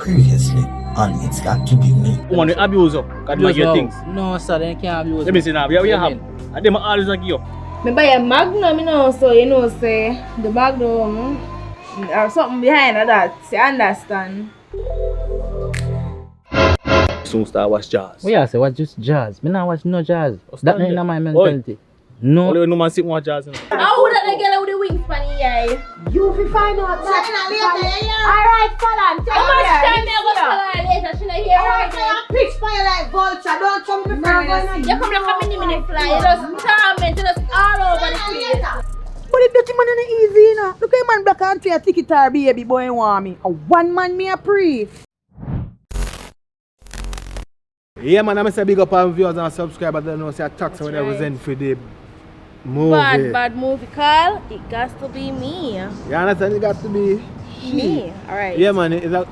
Previously on It's Got to Be Me. Woman, you abuse her. Can you get things? No, sir, they can't abuse. Let me see now. What you have? And them always like you. Me buy a Magnum, you know, so you know, say the Magnum or something behind that. You understand? Soon start watch jazz. What you say? Watch just jazz. Me not watch no jazz. That ain't my mentality. No. Only no man sit watch jazz. How would that girl with the wings for the eye? You fi find out that. Alright, Falan, tell me. How much time me go tell her later? She not here right now. Pitch fire like vulture. Don't come me from You come like a mini fly. You just torment. You just all over the place. But the dirty man ain't easy, you know. Look at man black and say a ticket or baby boy want me. A one man me a pre. Yeah, man, I'm say big up on viewers and subscribers. I don't know, say a tax when I was in for the movie. Bad movie, Carl. It got to be me. You understand? It got to be Me. Alright. Yeah, man, it's a,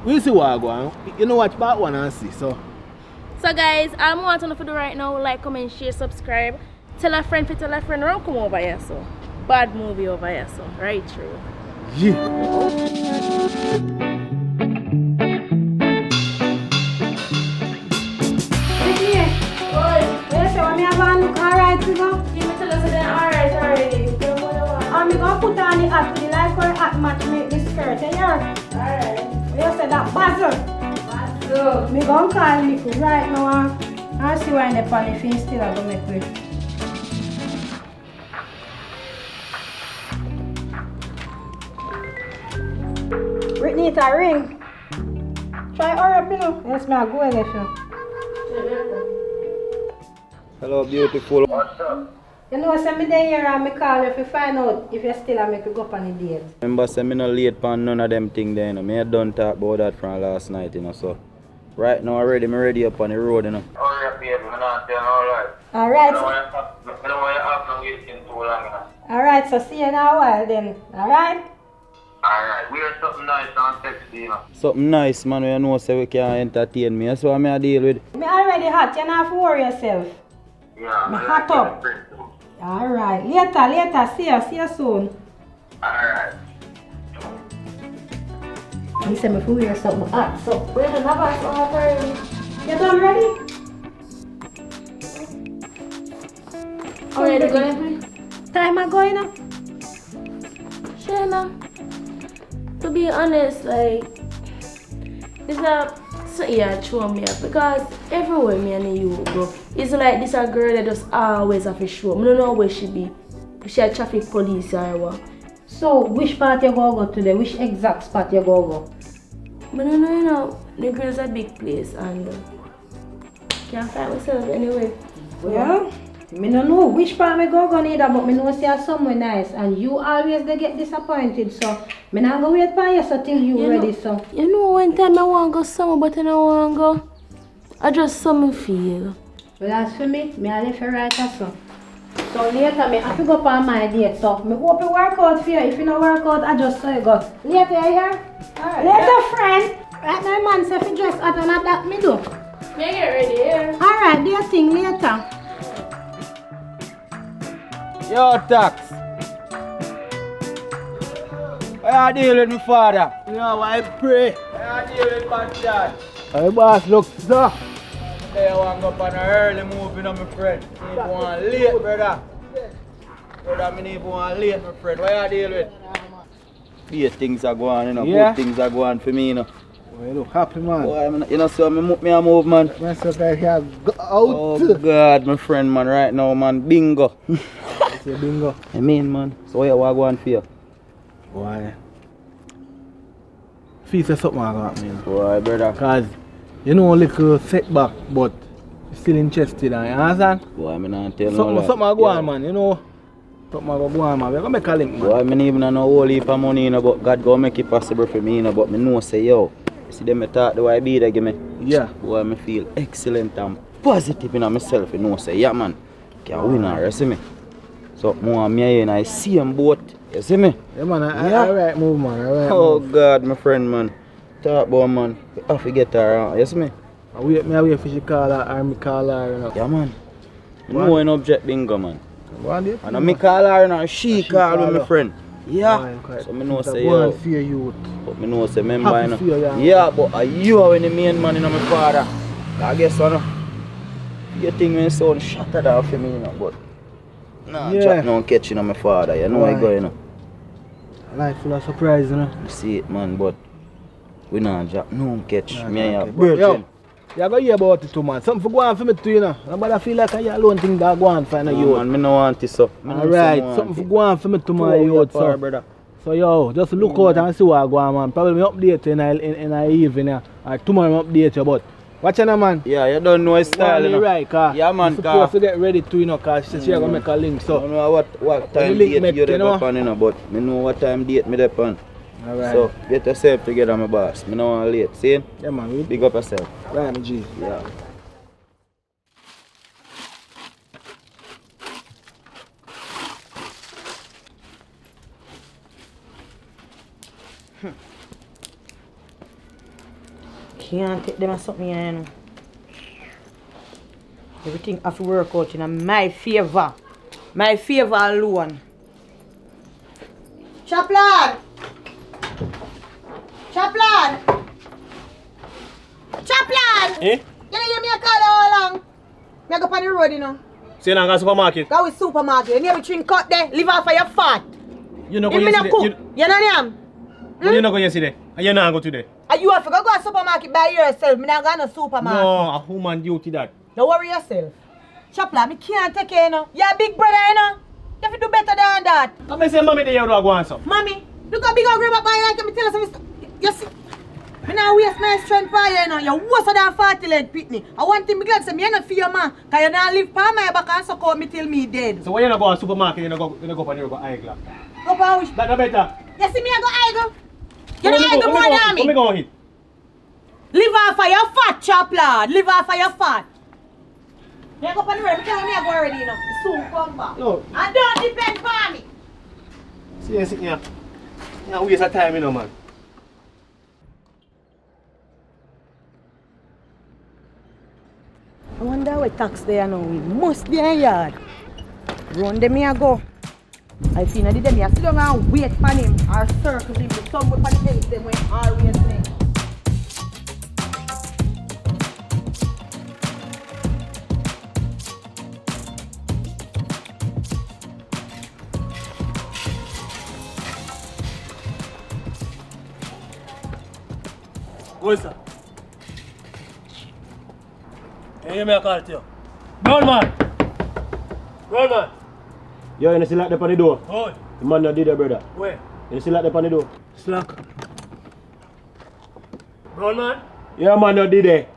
we'll see what I go on. You know, watch part one and see. So guys, I'm wanting to do right now. Like, comment, share, subscribe. Tell a friend, run come over here. So bad movie over here. So right through. yeah. I'm gonna put on the hat, the light for the hat match make the skirt, you hear? Alright. You said that bazzle. Me gonna call Nico right now and see why the pan if he still a go make way. Brittany, it a ring. Try hurry up, you know. Yes, me a go left you. Hello, beautiful. What's up? You know, send me there here and me call you if you find out if you still a make you go up on the date. Remember, say me no late pan none of them things there, you know. Me done talk about that from last night, you know. So right now already me ready up on the road, you know. Hurry up, baby. I'm not telling all right. Alright. I don't want you have no waiting too long, you know. Alright, so see you in a while then. Alright? Alright, wear something nice and sexy, you know. Something nice, man, you know, say we can entertain me. That's what me a deal with. Me already hot, you don't have to worry yourself. Yeah, Me hot up. Alright, later, see you soon. Alright. He said me to wear something hot, so we're gonna have a You done ready? Already going? Time I going now? Shana, to be honest, like, this a something you show me up because everywhere me and you go, it's like this a girl that just always have to show. I don't know where she be. She a traffic police or what. So which part you go today? Which exact spot you go? I don't know, you know, the girl's a big place and can't find myself anyway. Well, me don't know which part me go neither, but me know say somewhere nice and you always they get disappointed, so me not go wait for you so till you ready, so. You know one time I want to go somewhere but I don't want to go. I just something feel. Well, as for me I left you right so. So later me have to go on my date, so me hope you work out for you. If you don't work out, I just say go. Later, you hear? Alright. Later, friend. Right now, man, say if you dress out and that me do. Me get ready here. Alright, do your thing later. Yo, Tax. Why you deal with me father? You know why I pray. Why you deal with bad dad? Hey, boss, look, sir. Hey, I want to go on an early move, you know, my friend. Me want late, brother. Brother, me need one late, my friend. Why you deal with? These things are going, you know. Yeah. Good things are going for me, you know. Oh, you look happy, man. Boy, you know, so me move, man. Myself right here, go out. Oh, God, my friend, man, right now, man. Bingo. Say bingo. I mean, man. So what you want to go on for you? Why? Feel say something I got me. Boy, brother. Cause you know, little setback, but still interested, you understand? Boy, me not tell Something, no lie. something I go on, man, you know. Something I go on, man. We're gonna make a link, man. Boy, me even know whole heap of money, you know, but God go make it possible for me, you know, but me know say, yo, see them me talk the way I be there, give me. Yeah. Boy, me feel excellent and positive in myself, you know, say, yeah, man, can win her, you see me? So, more me and I see them both, you see me? Yeah, man, alright move, man, alright Oh, move. God, my friend, man. Talk about, man, we have to get her, you see me? I wait for she call her, or me call her, you know. Yeah, man. You know an object bingo, man. Go on, there. And me call her and she call me, my friend. Yeah. So I know say Go yo. and fear youth. But I know say member Happy you know. for you, yeah. Yeah, but you are the main man in my father. I guess I know. You think when sound shattered off for me, you know, but nah, Yeah. Jack no catching on my father, you know Why? I go, you know. Life full of surprise, you know. You see it man, but we not Jack no catch. Nah, Me and okay. your But, yo, virgin. you go hear about it too, man. Something for go on for me too, you know. Nobody feel like I alone think that go on for No, you. man, me no want it so. Me no Alright, want something for it. go on for me to my Two youth, far, so. brother. So yo, just look out and see what go on, man. Probably me update in a evening, or tomorrow I update you, but watch out, man. Yeah, you don't know his style, you know. Right, car. Yeah, man, you're supposed to get ready to, you know, cause she gonna make a link, I so. don't know what time link date make, you you dey know? upon, you know, but me know what time date me dey upon. Alright. So get yourself together, my boss. Me no want late. See? Yeah, man. We Big up yourself. right, my G. Yeah. Can't take them as something, you know. Everything have to work out in my favor. My favor alone. Chaplain! Chaplain! Chaplain! Eh? You know, me a call all along. Me go on the road, you know. So you not go supermarket? Go with supermarket. You need everything cut there. Live off of your fat. You not go If me not yesterday? cook, you know them. You not go yesterday? And you not go today? And you have to go to supermarket by yourself. Me not go to supermarket. No, a human duty that. Don't worry yourself. Chaplain, me can't take care, you know. You're a big brother, you know. You have to do better than that. Come and say mommy there you don't go on so. Mommy, look how big I grab up my like me tell us you see. Me now waste my strength for you, you know. You're worse than 40 leg pitney. I want him to be glad say me not for your man. Cause you not live pa my back and suck out me till me dead. So when you not go to supermarket, you not go on you go eyeglass. Go pa wish. That better. You see me I go idle. You don't idle more than Come me. go on hit. Live off of your fat, chaplain. Live off of your fat. Me go on the road. Me tell me I go already, you know. Soon come back. No. And don't depend on me. See you sitting here. You waste of time, you know, man. I wonder what tax they are now. We must be in yard. Run them here go. I feel that them here sit down and wait for him or circle him with somewhere for the else them when always there. Go, sir. Hey, me a call to you. Brown man. Brown man. Yo, you see like the on the door? Oh, The man that did it, brother. where? You see like the on the door? Slack. Brown man. Yeah, man that did it.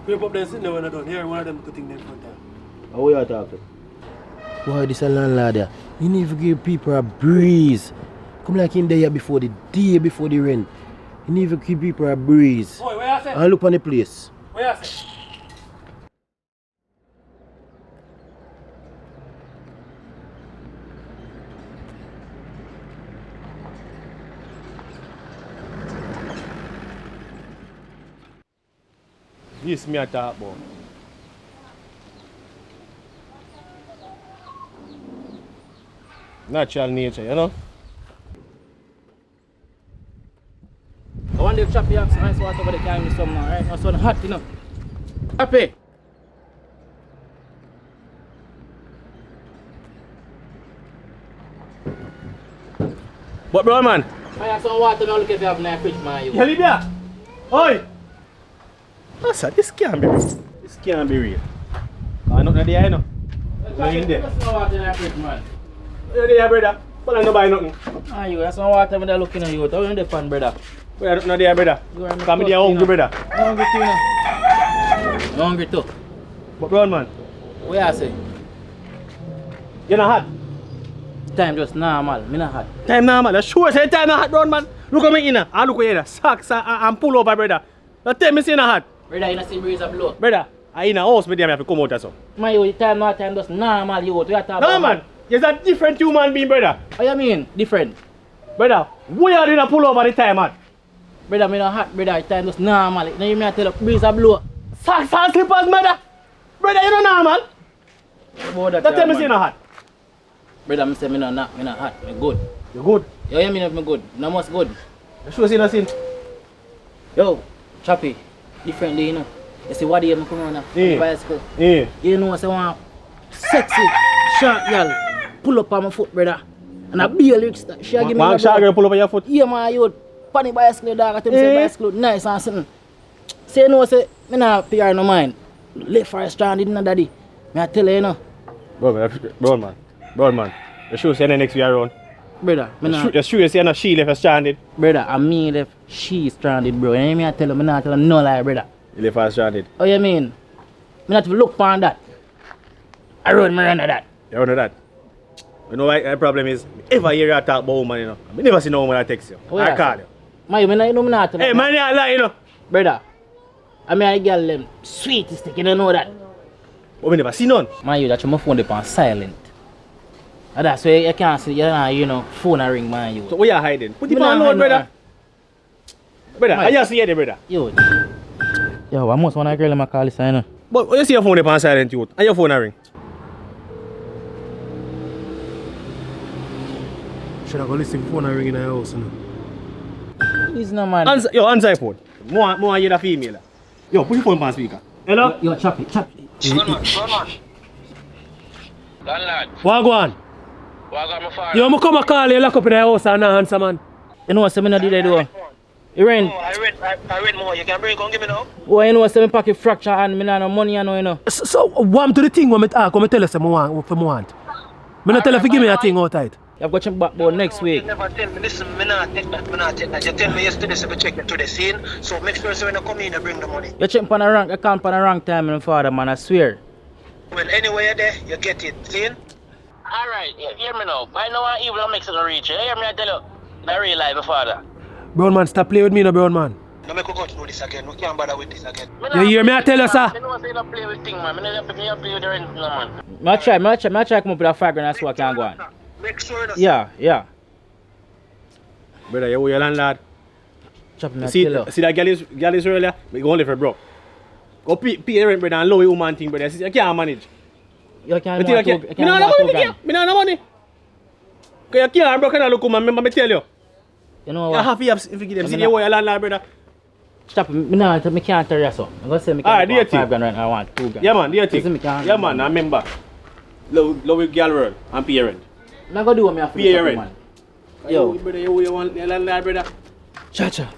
People up there sitting there when I done. Here, one of them to think them front there. How we are talking? Boy, this a landlord there. You need to give people a breeze. Come like in there before the day before the rain. You need to give people a breeze. Boy, where you say? And look on the place. Where you say? This me a talk about. Natural nature, you know? I want to chop the ox nice water over the can with some now, right? Now it's so hot, you know. Happy. But bro man, I have some water now, look if you have in the fridge, man. You. you leave there? Oi! Asa, this can't be real. This can't be real. I'm not there, you know. No in there. There's no water in the fridge, man. You're there, brother. But I don't buy nothing. Ah, you, that's some water when they're looking at you. How you in the pan, brother? We're not there, brother. You are Come there hungry, brother. I'm hungry too, you know. I'm hungry too. But brown man, What you say? you're not hot. Time just normal. Me not hot. Time normal. That's sure say time not hot, brown man. Look at me in there. I look at you. Socks and pull over, brother. Now tell me say not hot. Brother, you not see breeze a blow. Brother, I in a house, me there, I have to come out or so. Man, you, time not time just normal, you. We are talking No about man, you're a different human being, brother. What you mean? Different. Brother, we are in a pull over the time, man. Brother, me not hot, brother. Time just normal. Now you may tell you breeze a blow. Socks and slippers, brother. Brother, you know normal. About that, That tell me man. say not hot. Brother, I say me not hot. Me good. You good? You hear me? Me good. No most good. You sure say nothing? Yo, Chappy, differently, you know. You see what I'm coming on now? Yeah. Bicycle. Yeah. You know what I want? Sexy, short girl, pull up on my foot, brother. And I be a lyrics that she a give me. Man, shag girl pull up on your foot. Yeah, man, you funny bicycle, dog. I tell you, say bicycle nice and something. Say, you know, say, me not PR no mind. Left for a stranded, no daddy. Me I tell you, you know. Broad man. You sure say the next year around? Brother, me not. You sure say she left stranded? Brother, I mean left, she stranded, bro. You hear me? I tell you, me not tell you no lie, brother. You left her stranded. Oh, you mean? Me not even look upon that. I run me under that. You know that? You know why the problem is? If I hear you talk about woman, you know, I never see no woman that text you. Oh, I yeah, call sir. you. My, me not tell you. Hey, man, you lie, you know. Brother, I mean, I girl them sweetest, you don't know that. But we never see none. Man, you that your phone dip on silent. And that's why you can't see, you know, phone a ring, man, you. So where you hiding? Put it Me on not load, hide brother. Brother, Man. I just see it, brother. Yo, I must want a girl in my call this, you know. But you see your phone dip on silent, youth, and your phone a ring. Should I go listen to phone ring in the house, you know? He's no man. Answer your phone. More hear the female. Yo, put your phone on speaker. Hello? Yo, Chappy. Landlord, What go on? what got my father? Yo, I'm come and call you, lock up in the house and not answer, man. You know what, say me not did that do? You rent? Oh, I read more. You can bring come give me now. Oh, you know what, say me pocket fracture and me not no money, you know. So what to the thing when I talk, when I tell you say I want, I want. Me not tell you to give me a thing out tight. You have got your backbone next week. You never tell me, listen, me not take that. You tell me yesterday, so we check into the scene. So make sure so when you come in, you bring the money. You check on the rank, you can't on the wrong time, my father, man, I swear. Well, anyway you're there, you get it. See? Alright, hear me now. I know how evil makes it a reach. You hear me? I tell you, I real life, my father. Brown man, stop playing with me, no brown man. No, make we go through this again. We can't bother with this again. You hear me? I tell you, sir. I know say not play with things, man. I don't play with the rent, no, man. I try come up with a $5 grand, that's what I can go on. Make sure that's Yeah. Brother, you owe your landlord. Chappy, me You I see, tell you. see that girl is earlier? We go only for broke. Go pay rent, brother, and low your woman thing, brother. You can't manage. You can't Me no money. Me no money. Because you can't broke and look woman, remember me tell you. You know You what? have to if you give them. I See, mean, you owe your landlord, brother. Chappy, me can't tell you so. I'm going to say me Alright, can't do go your on thing. $5 grand right now, I want $2 grand. Yeah, man, do your You see, thing. me can't Yeah, do man, that. I remember. Love with girl world and pay rent. I'm going to do what me have to Pay do, your Chappy, rent. man. Yo. Brother, you owe your landlord, brother. Cha-cha.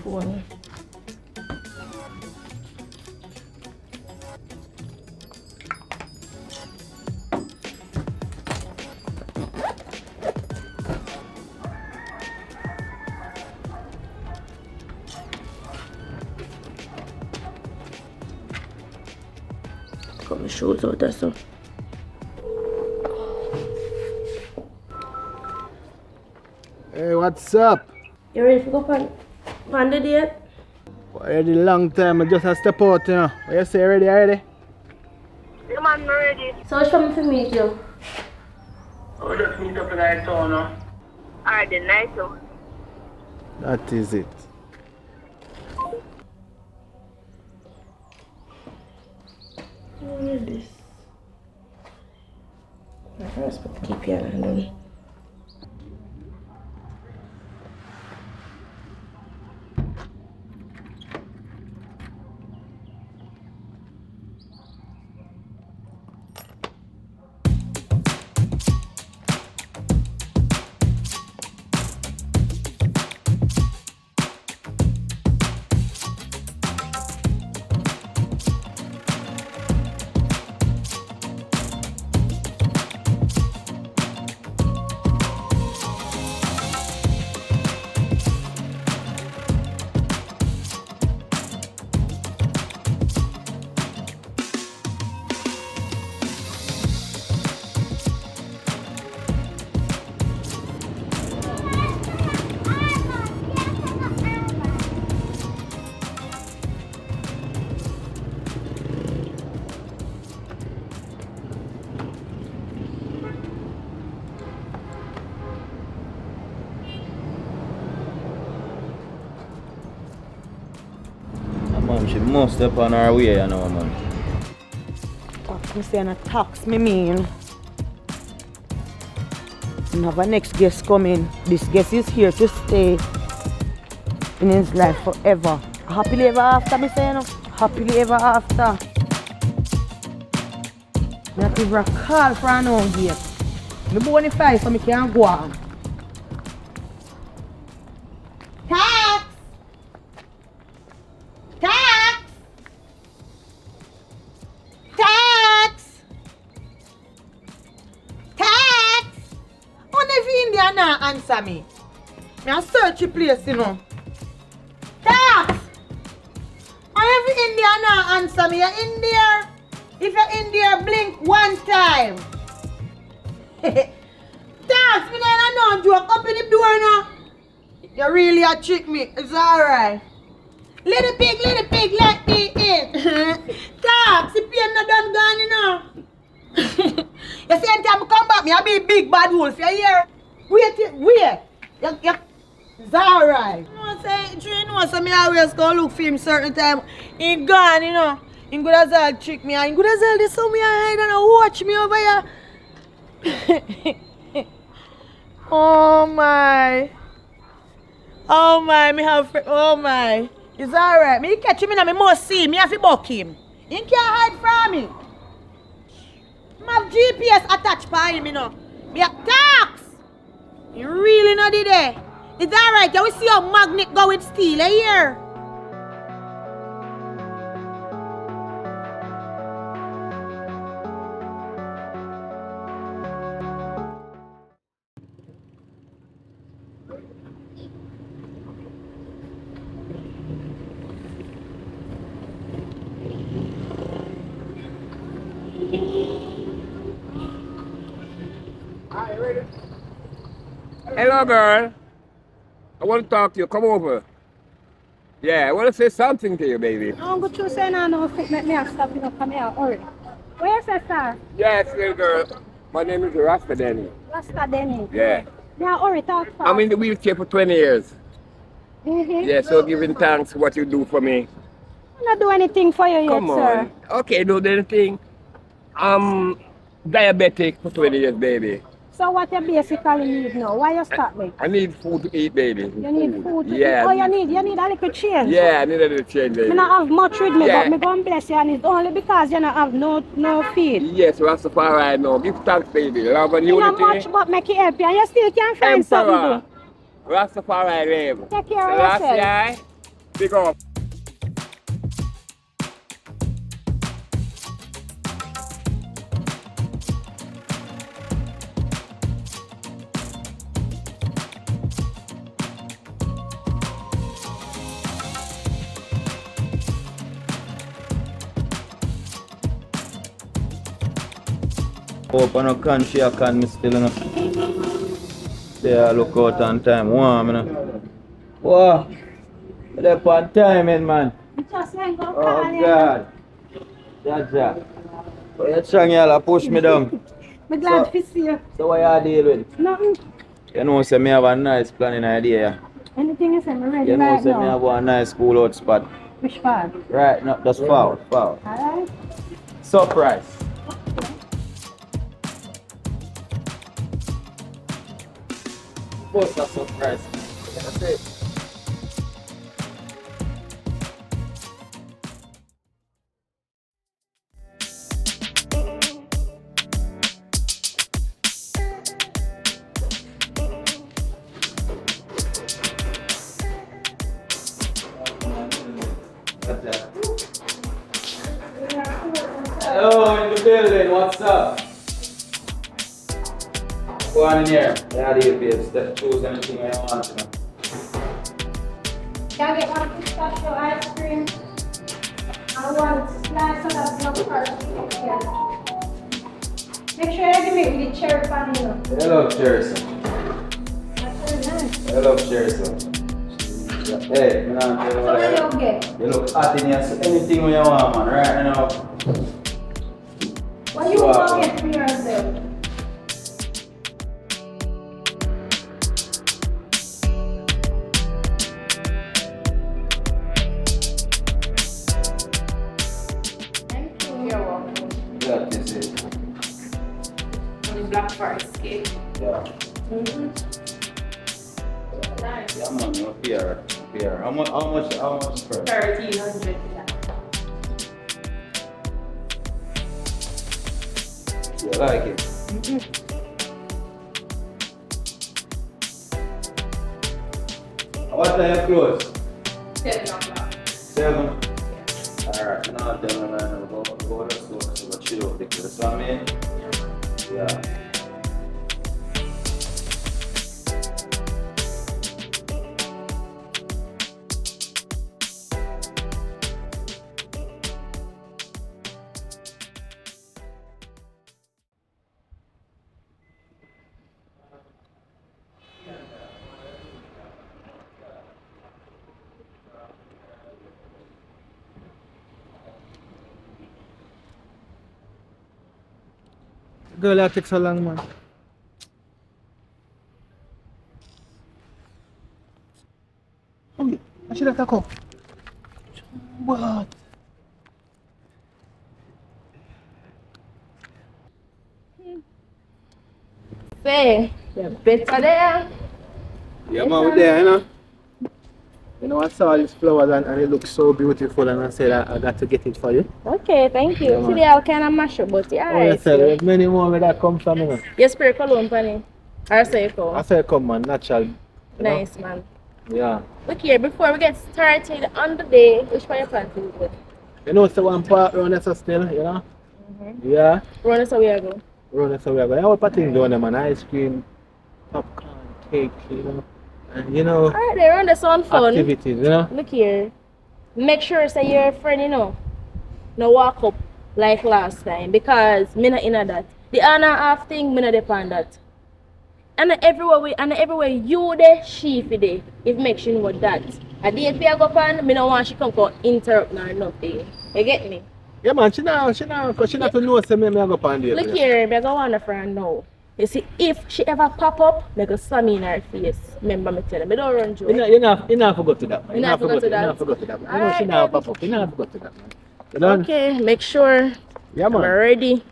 Phone. Got my shoes out there, so. Hey, what's up? You ready to go on the date? Already long time, I just have to step out, you know. What you say, ready? Yeah, man, ready. So it's coming to meet you. Oh, just meet up in the town, no? Alright, then, nice, so. That is it. What is this? I'm supposed to keep your hand on. She must have on her way, you know, man. Me saying a tax, me mean. We have a next guest coming. This guest is here to stay in his life forever. Happily ever after, me saying. Happily ever after. Not give her a call for an own gate. Me bonify so me can go on. Tax! Tax! Tax! Tax! Only if India now answer me. Me a search the place, you know. Tax! Only if India now answer me. You're in there. If you're in there, blink one time. Tax! Me not know joke. Open the door now. You really a trick me. It's alright. Little pig, let me in. Tax, the pain not done gone, you know. You see, anytime I come back, me I be big bad wolf. You hear? Wait. It's alright. You know, so me always go look for him certain time. He gone, you know. He good as all trick me. He good as all this so me hide and watch me over here. Oh my. Oh my, me have oh my. It's alright. Me catch him and me must see. Me have to buck him. He can't hide from me. I have GPS attached by him, you know. Me have tax. You really not did it. It's alright. You will see how magnet go with steel, here. Hello, girl. I want to talk to you. Come over. Yeah, I want to say something to you, baby. I'm going to say no, make me have stop, you know, come here, hurry. Where's that, sir? Yes, little girl. My name is Rasta Denny. Rasta Denny. Yeah. Yeah, hurry, talk fast. I'm in the wheelchair for 20 years. Yeah, so giving thanks for what you do for me. I'm not do anything for you Come yet, on. sir. Okay, do anything. I'm diabetic for 20 years, baby. So what you basically need now? Why you stop me? I need food to eat, baby. You need food to Yeah. eat? Oh, you need a little change? Yeah, I need a little change, baby. I don't have much with me, Yeah. but me go and bless you, and it's only because you don't have no feed. Yes, Rastafari, no. Give thanks, baby. Love and You unity. not much, but make it help you, and you still can find something to Emperor. do. Rastafari, live. Take care of yourself. Selassie, big up. Hope I no can share can me still enough. Say I look out on time. Warm, you know. Wow. They're on time, man. Just ain't gonna Oh, call you. God. Jaja. But you're trying to push me down. I'm glad to see you. So what you deal with? Nothing. You know, say me have a nice planning idea. Yeah? Anything you say, I'm ready You know, right say me now. have a nice cool out spot. Which part? Right, no, that's foul. Alright. Surprise. What's a surprise? That's it. Hello, in the building, what's up? Go on in here. Yeah, deal, babe. Choose anything I want, you know. Can I get one pistachio ice cream? I want slice of that milk first. Make sure you give me the cherry vanilla. I love cherry, sir. That's very nice. I love cherry, sir. Hey, man, tell you So what what I do you get? You look hot in here, so anything you want, man, right now. What you want to get for yourself? That is it. On the black forest cake. Yeah. Mm-hmm. Nice. Yeah, man, no fear. Fear. How much for it? 1,300. You like it? What time you close? 7 o'clock. 7? Alright, now tell me man, go to the store, so chill out because I mean, yeah. Girl, that takes so long, man. I should have Talkup. What? Say, you're better there. Yeah, man, we're there, you know. You know, I saw these flowers and it looks so beautiful and I said I got to get it for you. Okay, thank you. Yeah, See, they all kind of mash up, but yeah, Oh, yes, sir. There's many more where that come from, you know. You spray cologne, Penny. Or say so. I say come, man, natural. You know? Nice, man. Yeah. Look here, before we get started on the day, which one you plan to do? You know, so one part around us still, you know? Yeah. Run us away, I go. Run us away. But what things doing them, man? Ice cream, popcorn, cake, you know. And you know, Alright, they run this on fun. activities, you know. Look here. Make sure say you're a friend, you know. No walk up like last time because me not in that. The honor half thing, me not depend that. And everywhere you there, she for there. If make sure you know that. A date we go on, me no want she come for interrupt nor nothing. You get me? Yeah, man, she not to know say me go on there. Look here, me go on a friend now. You see, if she ever pop up, me go slam in her face. Remember me tell her, me don't run joke. You not forgot to that, man. You not forgot to that? You not forgot to that, man. You know Alright, she not pop up. You not forgot to that, man. You know? Okay, make sure Yeah, man. I'm ready.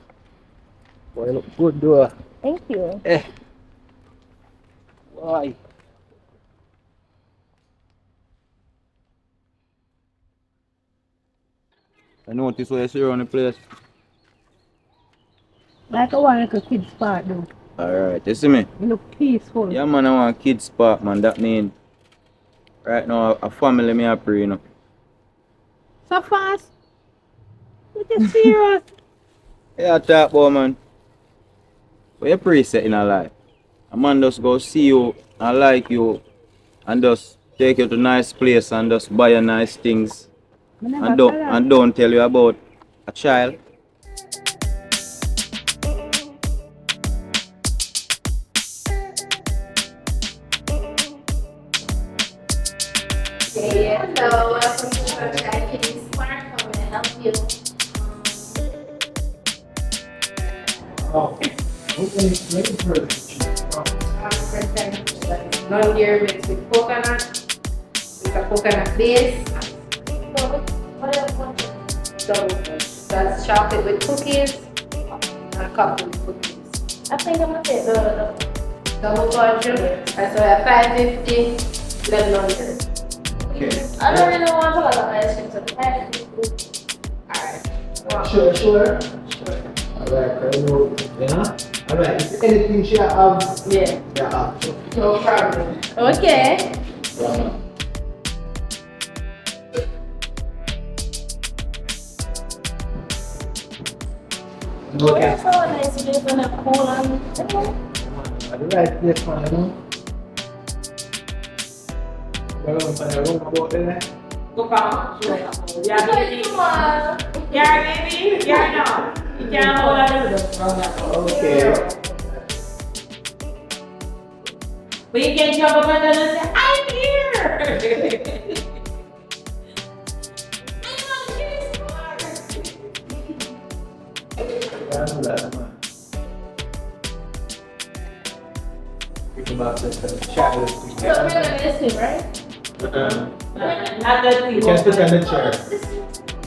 Boy, you look good, though. Thank you. Why? I notice what you see around the place. Like I want like a kid's spot though. Alright, you see me? You look peaceful. Yeah, man, I want kids park, man. That mean right now a family me a pray, you know. So fast? It is serious. Yeah, talk about, man. What you pray set in a life? A man just go see you and like you and just take you to nice place and just buy you nice things and don't tell you about a child. Hey, hello, welcome to Socializing. How may I help you? Non-dairy mixed with coconut, with a coconut base. Double fudge. That's chocolate with cookies and a cup with cookies. I think I'm gonna take the Double fudge. Alright, so at 550, then non-dairy. Okay. I don't really want a lot of ice cream, so I have to do. Alright. Sure. Alright, you know? Alright, if anything she have, Yeah. yeah, No problem. Okay. Okay. So nice to live in a cool and Right place, man, you know? Well, I'm room about there. Go on. Yeah, baby. Yeah, baby. Yeah, no. You can't hold on. Okay. But you can jump up and then say, I'm here. About the child. so we're gonna listen, right? Not that we You can sit on the chair.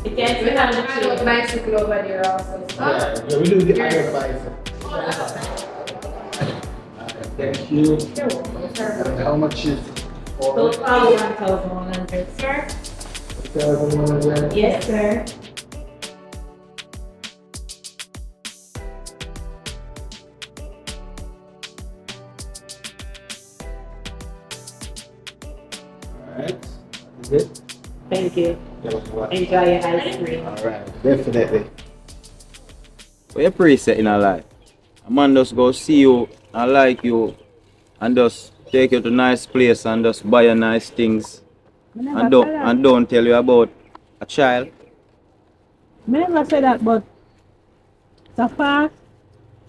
You can't sit on the chair. Bicycle over there also. Yeah, we do the other bicycle. Thank you. How much is it? 1,100, sir. 1,100. Yes, sir. Alright. Is it? Thank you. Enjoy your ice cream. Alright, definitely. What you preset in a life? A man just go see you and like you and just take you to nice place and just buy you nice things and don't tell you about a child. I never say that, but it's a fact.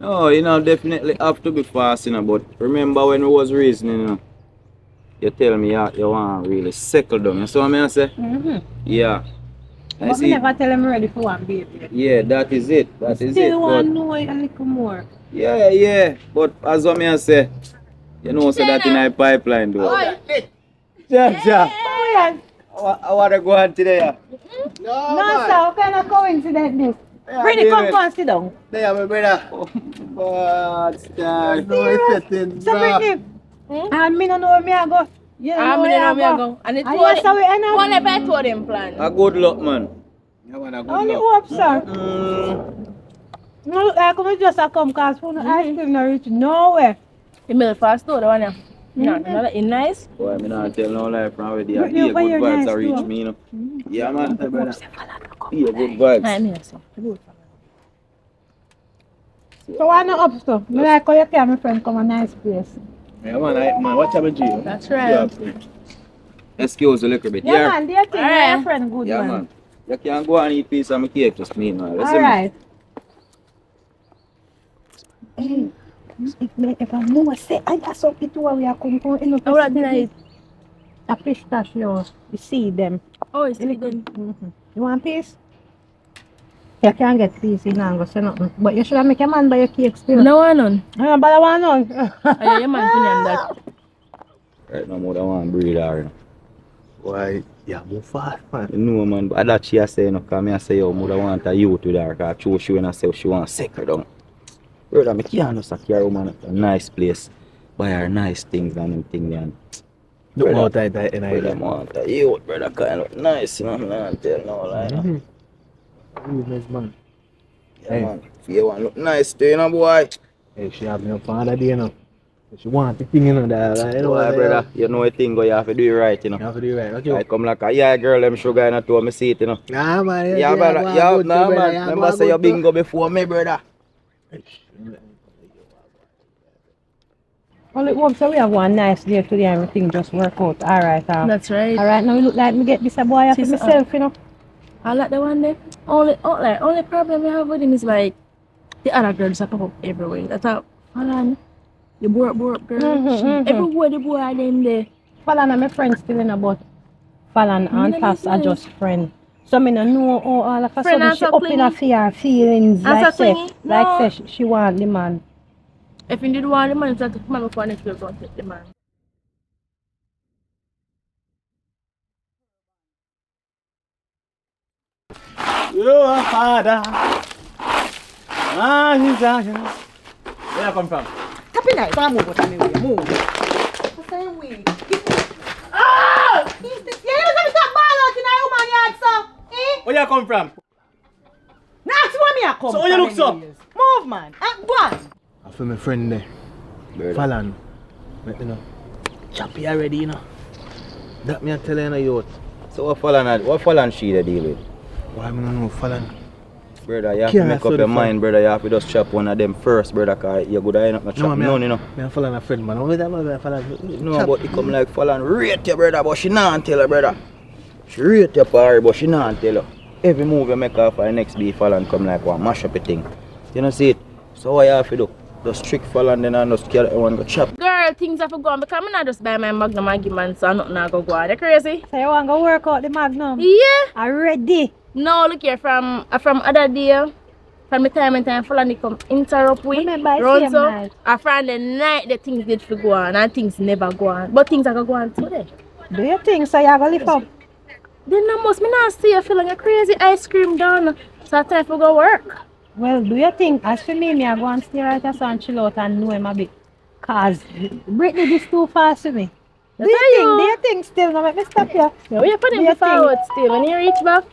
No, you know, definitely have to be fast, you know, but remember when we was reasoning, you know, you tell me you want to really settle down. You see what I say? Yeah. I But see. I never tell him ready for one baby. Yeah, that is it. That is it. Still want But to know it a little more. yeah. But as what I say, you know, so that in a pipeline, though. Yeah. I want to go on today. No, sir, what kind of coincidence this? Really, come and sit down. There, my brother. But start. So, Brittany, I don't know where me I go. You know where I go. And it And yes, so we end up. one ever told them plan. A good luck, man. Only hope, sir. No look like we just a come cause for no ice cream no reach nowhere. You made fast though, the one yeah. No, it's nice. Boy, I not tell no lie from already. But Yeah, you good you're vibes nice are reach too. me, you know. Yeah, man. Yeah, good vibes. I'm here, so. So why not up stuff? Me like how you carry my friend come a nice place. Yeah, man, what happened to you? That's right. Excuse a little bit. Yeah, man, dear thing, Alright. your friend good Yeah, man. man. You can go and eat piece of my cake just me, man. Listen, Alright. If I know say I got something to where we are coming from, you know, Oh, what did I eat? a pistachio, you see them. Oh, it's good. You want piece? You can't get piece in and go say nothing. But you should have make a man buy your cake still. No one on. I but I want none. Oh, your man feeling that. right now, more than one breed are, you know. Why? Yeah, move fast, man. You know, man, but that she say, you know, because I say, yo, mother want a youth with her, because true she when I say she want to settle down. Brother, I can't just carry a woman to a nice place, buy her nice things and everything, and Look more tight in brother, want a youth, brother, kind of nice, you know, I don't tell no lie, you know. Nice man. Yeah, Hey. man, if you want to look nice too, you know, boy. Hey, she have me up on that day, you know. She want the thing, you know, that, like, you know, Boy, like, brother, you know a thing, but you have to do it right, you know. You have to do it right, okay? I come like a yeah girl, them sugar and I told me see it, you know. Nah, man. Yeah, brother, yeah, good nah, too, brother, man. yeah, Remember say good you too. bingo before me, brother. Only hope so we have one nice day today and everything just work out. Alright, That's right. Alright, now we look like me get this a boy for Sis, myself, you know. I like the one there. Only problem I have with him is like the other girls that pop up everywhere. That's how Falan, the board girl. Everywhere the boy are them there. Falan and my friends still in about Falan and Tass are just friends. So me no know how all of a Friend sudden and she so up in her fear feelings And like so say, clingy? like No. say she want the man. If you did want the man, it's like the man before next week, don't take the man. Your father, my desire. Where you come from? Happy night, I'm move out of me way, move. The same way. Ah! Yeah, you gonna talk ball out in a woman yard, so? Eh? Where you come from? That's where me a come So how you from look so? anyways. Move, man. Go on. I feel my friend there. Brother. Falan. Let me know. Choppy already, you know. That me I tell you, you know, youth. So what Falan she they deal with? Why me no know Falan? Brother, you have Can't to make sort up your of mind, brother. You have to just chop one of them first, brother, because you're good at end up not chop none, you know. Me and Falan a friend, man. What that man Falan? No, but it come like Falan rate you, brother, but she not tell her, brother. She rate you for her, but she not tell her. Every move you make her for the next beat, Falan come like one mash up a thing. You know see it? So what you have to do? Just trick Falan then and just carry one go chop. Girl, things have to go on because I'm not just buy my Magnum and give man so nothing not go on. You crazy? So you want to go work out the Magnum? Yeah. Already. No, look here, from other day, from the time and time, Falan come interrupt with Remember, I run same so. night. And from the night the things did for go on and things never go on. But things are going to go on today. Do you think so you have to lift up? Then I must me not see you feeling a crazy ice cream done. So it's time for go work. Well, do you think, as for me, I go and stay right as and chill out and know him a bit? Cause Brittany this too fast for me. Do you think still no make me stop you? No, you put him forward still. When you reach back,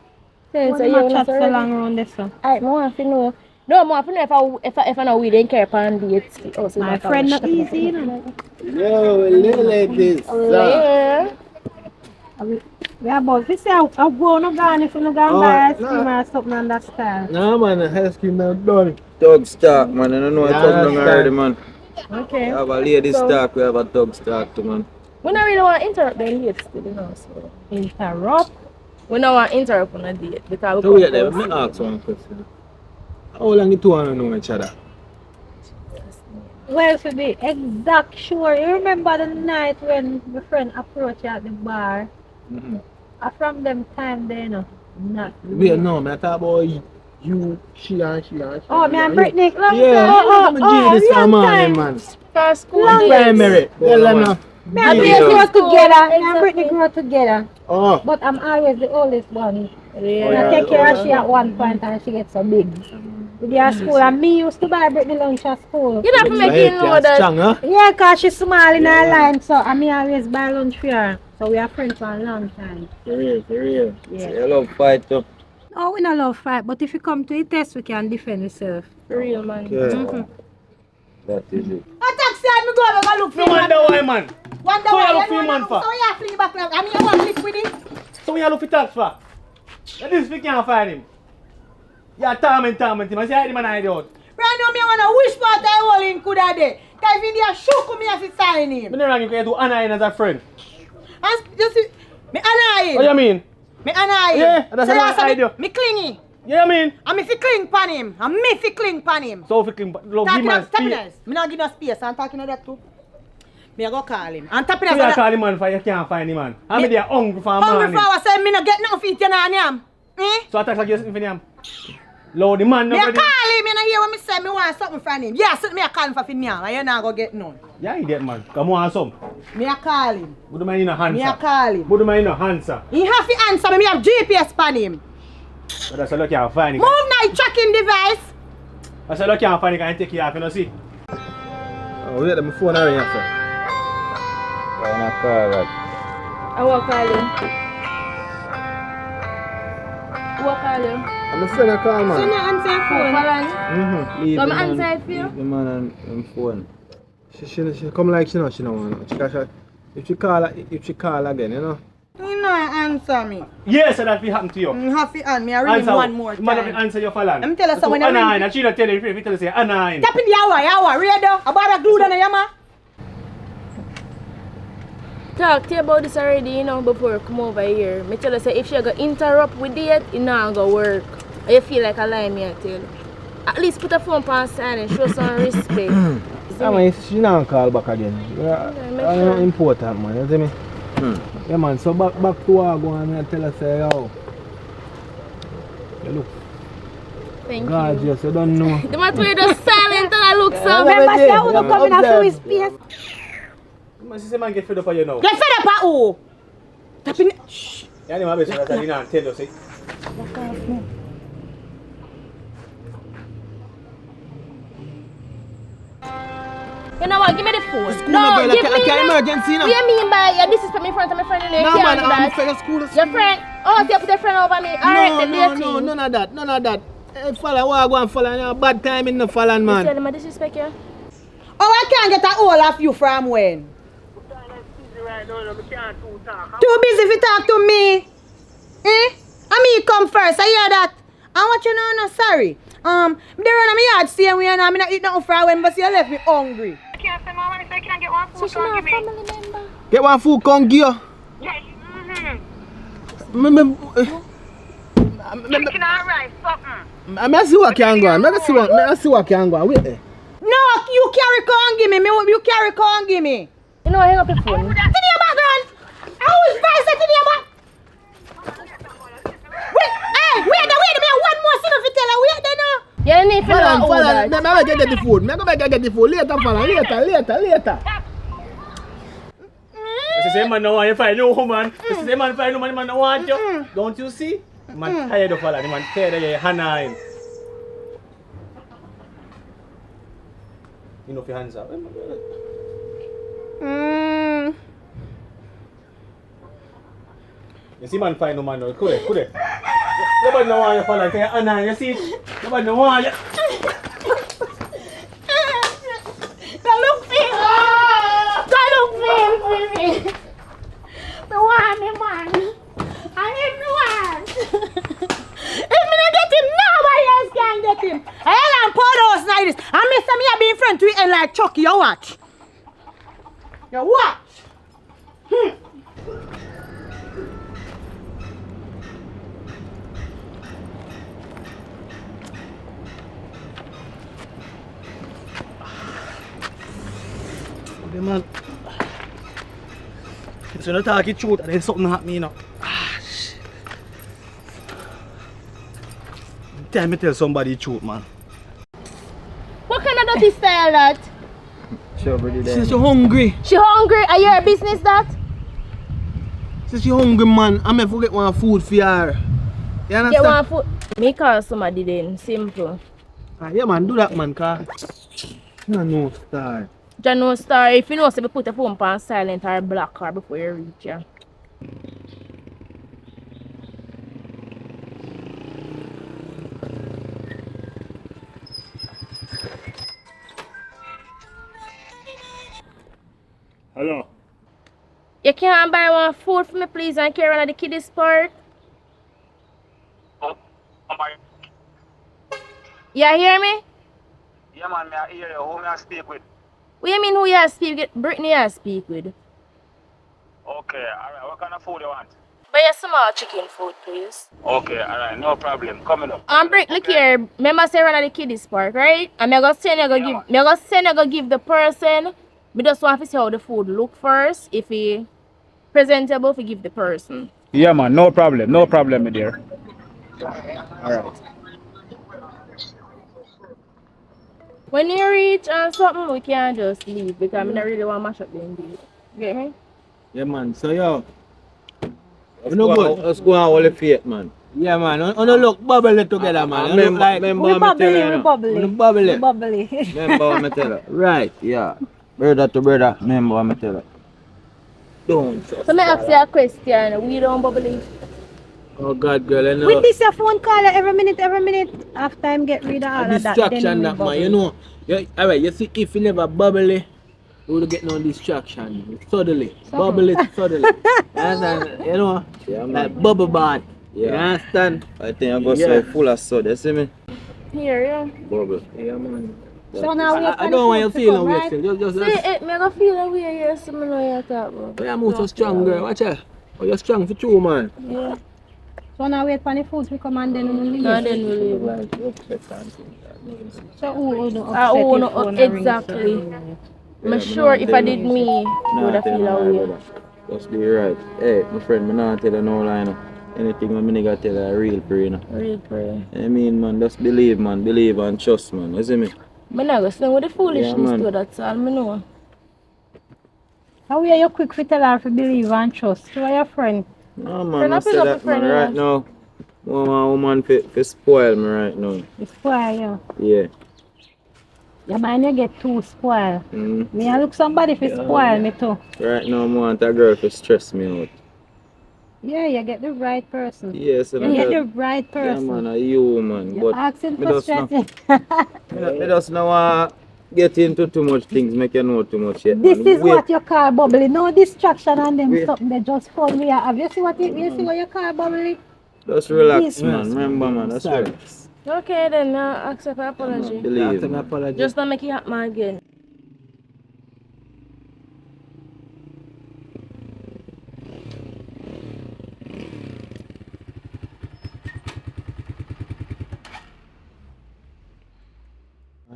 so you chat so long around this one. Alright, more want to know. No, more want to know if I know we didn't care upon dates. Oh, so my friend not easy, you know. Yo, a little like this. Yeah. Yeah, but this is a grown up gone if you don't go buy ice cream or something on that style. Nah, man, the ice cream now done. Dog stock, man. I don't know what talk already, man. Okay. We have a lady stock, we have a dog stock too, man. We don't really want to interrupt the date still, you know. So. Interrupt? We don't want to interrupt on a date because we So wait there, let me ask one question. How long you two want to know each other? Well, to be exact sure, you remember the night when my friend approached you at the bar? From them time there, no? Not Wait, no, I talk about you, she and she. Oh, me and Brittany. Yeah, this long man. time. For school Long primary. Me and Brittany grow together. Me and Brittany grow together. Oh. But I'm always the oldest one. Yeah. I take care of she at one point and she gets so big. With her school, and me used to buy Brittany lunch at school. You don't have to make you know that. Strong, huh? Yeah, because she's small in her line, so I me always buy lunch for her. So we are friends for a long time. For real. Yeah. You love fight too. Oh, we don't love fight, but if you come to a test, we can defend ourselves. For real, man. That is it. A taxi and me go over and look for No him. wonder why, man. Wonder So why you look you for him, know man, now. for? So you fling back now. I mean, you want to live with him? So you look for tax for? That is if you can't find him. You torment him. I say, hide him and hide out. Right now, me want to wish part I hold him could have there. Because if he shook me, I have to sign him. Me no wrong, you can do Anna as a friend. And just, me annoy him. What you mean? Me annoy him. Yeah, that's so what you I say do. me clingy. Yeah, I mean. And me fi cling pan him. And me fi cling pan him. So if you can love him and Talking speak. of me not give no space. And talking of that too. Me a go call him. And tapping So of you that. call him man for you can't find him man. I mean they are hungry for a Hungry morning. for our say me not get nothing for eat you know yam. So I talk like you sitting for him. Lord, the man Me a nobody. call him, you know hear what me say, me want something from him. Yeah, so me a call him for yam, and you not go get none. Yeah, he dead man. Come on some. Me a call him. Would the man in a answer? Me a call him. Would the man in a answer? He have to answer me, me have GPS pan him. But that's a lucky I find him. Move now, tracking device. That's a lucky I find him and take you off, you know see? Oh, wait, my phone are in here, sir. Why not call that? I will call him. Who will call him? I'm a friend I call, So man. no answer your phone. Leave Come the man- answer it for you. leave the man on phone. She come like she know want. If she call again, you know. He no answer me. Yes, and that will happen to you. Have to answer me, I ring him one more Man have to time. answer your falan. Let me tell you something, when I Anna, ring- and she not tell you if you tell you say Anna. Tap in the hour, radio. About a glue down the yama. Talk to you about this already, you know, before you come over here. Me tell you say if she go interrupt with it, it not go work. Or you feel like a lie, me I tell you. At least put a phone on silent, show some respect. I mean, she not call back again. make That's sure. important, man. You see me? Yeah, man. So back to her, go and tell her, say, yo. You look Thank gorgeous, you don't know. you. The matter you just silent and I look so. Remember, say, who don't come in a free space? Man, she say man get fed up on you now. Get fed up at who? Tap in. Shh. Yeah, the man be saying that he not tell you, see? You know what? Give me the phone. School No, girl, give me I can't the... emergency, you know. What do you mean by yeah, this is for me in front of my friend? You No, can't man, do I'm that. for your school. Your friend? Oh, so you put your friend over me. Alright, then do your thing. No, none of that. Hey, fella, why go and follow? You know, bad time in the fallen, You man. see them disrespect you? Oh, I can't get a hold of you from when? Too busy to talk to me. Eh? And me come first, I hear that. And what you know, no, sorry. They run on my yard saying we and I'm not eating nothing for a when, but you left me hungry. I can't send my money so I can't get one So she not a family member. Get one food, come give you. Yes. Me Chicken and rice, something. I see what can go on. I see what can go on. Wait there. No, you carry con give me. You carry con give me. You know, hang up the phone. Sit in your background. How is vice in your back? Wait, hey, wait me one more thing if you tell her. Wait there now. You need to know all that. I get the food. I go back and get the food. Later, fella. Later. She say man no want you find no woman. You say man find no man, man no want you. Don't you see? Man tired of all that. Man tired of your hand. You know if your hands up. You see man find no man now. Could it? Nobody no want you follow. Say hand, you see it? Nobody no want you. Don't look feel. Don't look feel. The one, the man. I him the one. If me not get him, nobody else can get him. Hell and Podos like this. And me say me a being friend to it and like Chucky, you watch. You watch. Okay, man. So you talk it truth and then something happen, you know. Shit. Tell me tell somebody the truth, man. What kind of dirty style that? She's hungry. She hungry? Are your business that? She's hungry, man. I'm gonna forget one food for her. You understand? Get one food. Me call somebody then. Simple. Yeah, man. Do that, man. Cause no star. Just no star. If you know, so we put the phone on silent or black or before you reach ya. Hello. You can't buy one food for me, please, and carry on at the kiddies park. You hear me? Yeah, man, I hear you. Who may I speak with? What you mean who you speak with? Brittany you speak with. Okay, alright. What kind of food you want? Buy a small chicken food, please. Okay, alright. No problem. Coming up. Brick, look here. Remember say run at the kiddies park, right? And me gonna send you go give the person. Me just want to see how the food look first. If he presentable, if you give the person. Yeah, man. No problem. No problem, my dear. Alright. When you reach on something, we can't just leave because I don't really want to mash up the indeed. Get me? Yeah, man. So, yo. Let's go on all the faith, man. Yeah, man. On the look bubbly together, man. We bubbly. Remember what I tell you? Right, yeah. Brother to brother, remember what I tell you? Don't. So, me ask you a question. We don't bubbly. Oh, God, girl, I know. With this phone call every minute. After time get rid of all of that. Distraction, that, man. You know. Alright, you see, if you never bubbly, you will get no distraction. Suddenly. Bubbly, suddenly. You know? Yeah, man. Like bubble bath. Yeah. You understand? I think I'm going to say full of soda, you see me? Here, yeah. Bubble. Yeah, man. So now we I don't want you to feel no way still. Just. See it, me go feel a way here, so me know you talk about. But you move so strong, girl. Watch out. Oh, you're strong for true, man. Yeah. So now wait for the food to come and then we leave. No, then we leave. So who no upset exactly. I'm sure if I did me, you would have feel a way. Just be right. Hey, my friend, I'm not tell you no lie, no. Anything my nigga tell you, real prayer, no. Real prayer. I mean, man, just believe, man. Believe and trust, man. You see me? I'm not going to with the foolishness Yeah, too, that's all I know. How are you quick to tell her to believe and trust? Who are your friend? No, man, I say that, man, right now. Woman for spoil me right now. You spoil you. Yeah. Your mind you get too spoiled. Me I look somebody for spoil me too. Right now, I want a girl to stress me out. Yeah, you get the right person. Yes, you get the right person. Yeah, man, you, man. You're asking for stressing. I just now get into too much things, make you know too much yet. This is what you call bubbly. No distraction and them something they just fun we have. You see what you call bubbly? Just relax, man. Remember, man. That's right. Okay, then accept my apology. Believe me. Apology. Just don't make it happen again.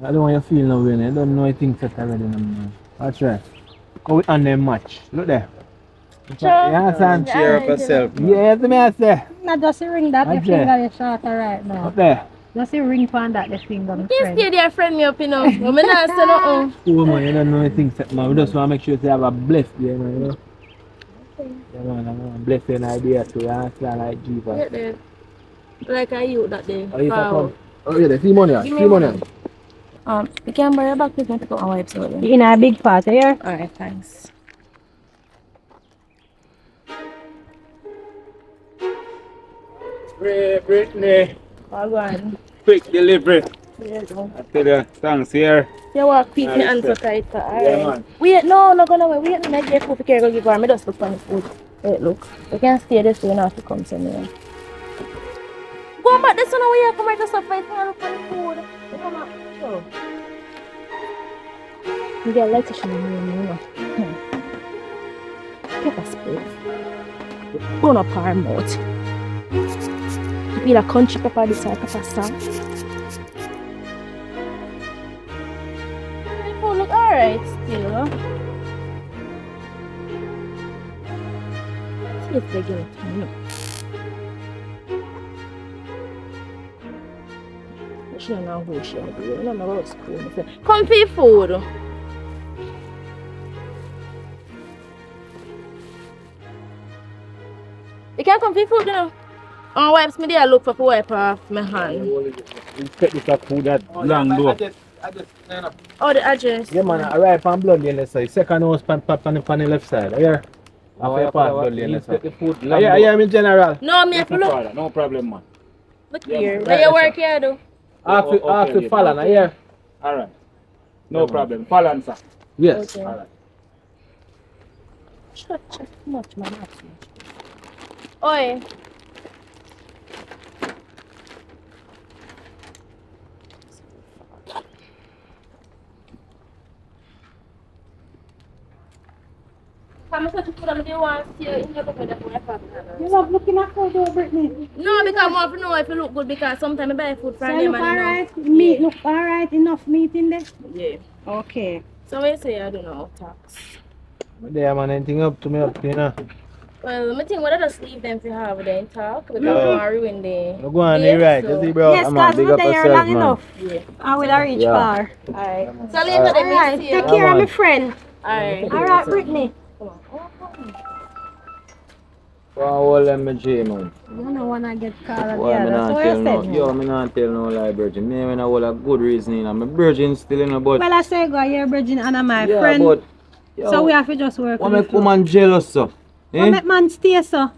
I don't want you to feel no way, I don't know I think set already, man. That's right. Go with on them match. Look there. Sure. You understand? Cheer up yourself. Yeah, that's me I say. Not just a ring that the finger is shorter right now. Up there. Just a ring fan that the finger. You stay there, friend me up, you know. I'm not saying nothing. Oh, man, you don't know I think set, man. We just want to make sure you have a blessed day, man, you know. Yeah, man, I'm blessing idea too. You understand, like Jeeva. Yeah, then. Like I you that day. Oh, if I Wow. come. Oh, yeah, the see money. Give me See money. You can buy a back with me to go and wipe so then. In a big pot here. Alright, thanks. Brittany, All on. quick delivery. There you go. I tell you, thanks here. You walk keep me hands so tight. Alright. Man. Wait, no, not gonna wait. Wait, I get food for care go give her. Me just look for the food. Wait, look. You can stay this way, you don't have to come somewhere. Go back this one away, you come right to stop fight and look for the food. You come up. Sure. You get electrician in here, you know. Pepper spray. Burn up her mouth. You feel a country pepper this or pepper salt. The food look alright still, huh? See if they get it to me. She don't know who she is. I don't know what school. Comfy food. You can't comfy food, you know. On wipes me there, look for wipe off my hand. You take this up food that long door. Oh, the address. Yeah, man, I arrive on blood lane left side. Second house on the left side. Here. After part blood lane left side. Yeah, I'm in general. No, me have to look. No problem, man. Look here. Where you work here, though? After Fallon, here. Alright. No problem. Fallon, sir. Yes. Okay. Alright. Check much, man. Oi. I'm such a food and you want to see you in your pocket of my partner. You love looking at food though, Brittany. No, because I want to know if you look good because sometimes I buy food from So them look and you know. alright? Meat look alright? Enough meat in there? Yeah. Okay. So what you say I don't know tax? There, man, anything up to me up, you know. Well, I think whether just leave them to have them talk because I want to ruin the Go on, you're right. You see, bro. Yes, I'm because big we're up there yourself, long man. enough. Yeah. I will reach far. Alright. So later they Alright, miss take you. care of man. my friend. Alright. Alright, Brittany. All them my J, man. You don't want to get caught Why again. me That's not what tell you no? said. Yo, me not tell no lie, virgin. Me when I hold a good reasoning, and my virgin still in a but. Well, I say go here, Bridget, and I'm my Yeah, friend. but yo, So we have to just work what with make woman jealous, so? What make man stay so?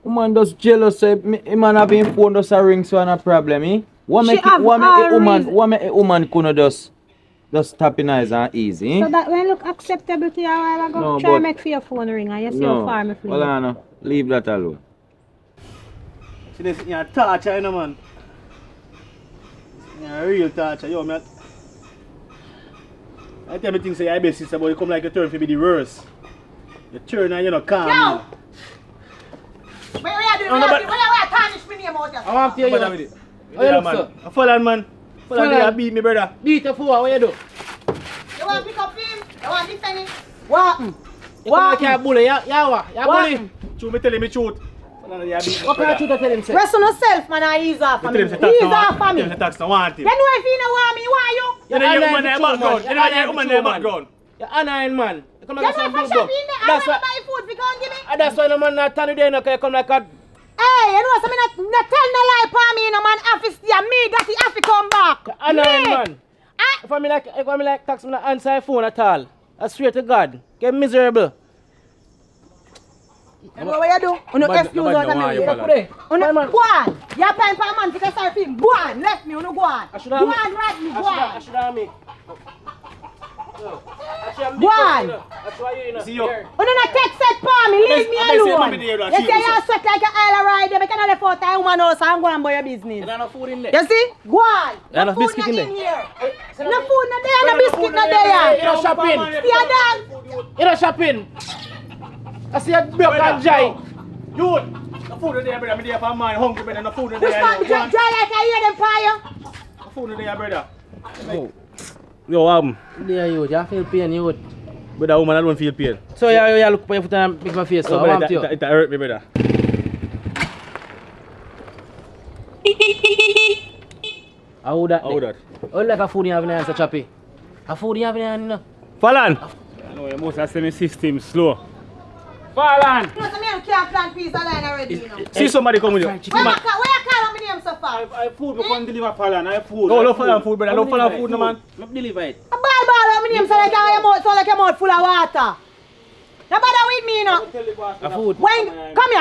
Woman just jealous, so a man have him phone just a ring, so no problem, What She make have what make all a woman, reason. what make a woman couldn't just tap in eyes and easy, So that when look acceptable to you a while ago, No, try but- make for your phone ring and you see No, how far me flee. well, I know. Leave that alone. See this is a torture, you know, man. Yeah, real torture. Yo, man. I tell me things say I best sister, but you come like a turn to be the worst. You turn and you know calm. Yo! Where you doing? Where you tarnish me name out here? I want to hear you. Bother with it. How you look, man. sir? A fallen man. Fallen Fallen. they beat me, brother. Beat the fool, what you do? You want to pick up him? You want to defend him? What? You come like you bully, you what? You bully? Truth, me tell him the truth. Fallen they beat me, What kind of brother. truth I tell him, say? Rest on yourself, man, and ease off Me of tell me. him say tax Ease no want- off of me. tell him say tax no want him. You know if you don't want me, why you? You know your woman in the background. You know your woman in the background. You're honoring man. You come You like know a if I some shop big in there, That's I'm why. going to buy food if you can't give me. That's why no man not turn you there, no, 'cause you come like a. Hey, you know something not tell no lie for me, no man, office there, me that he have to come back. Honoring Me. man. If I like tax me not answer your phone at all. I swear to God. Get miserable. You know what you do? You know excuse nobody out of know why me. you You follow. know, go on. You have time for a man to get sorry for him. Go on, left me, you know, go on. I should Go have on, right me, go I on. should have me. Go on. That's why you know. See you. You don't not take set for me, leave me I best say alone. mommy there, You she say is you sweat like an island ride, you can left out a woman house and go and buy your business. There's no food in there. You see? Go on. There no food biscuit not in there. here. No food not there, no biscuit not there. You know shopping. See you done. You know shopping. I see a broke and dry. Dude, the food in there, brother. Me there for a man hungry, brother. No food in Which there. man you dry want- like I hear them fire? No food in there, brother. Yo, there you feel pain, you. Brother, woman, I don't feel pain. So you look for your foot and make my face, so I want you. It hurt me, brother. How that? How that? How like a food you have in hand, so choppy? A food you have in hand, you know? Falan! No, you must have seen my system slow. Fallen! You know, so me can't plant peas line already, you know. See somebody come with you. Where you call my name so far? I food, we can't deliver Fallen. I food. No, I no Fallen food, brother. No Fallen food, no man. Not deliver it. A ball my name so like your mouth full of water. No bother with me, you know. A food. When, come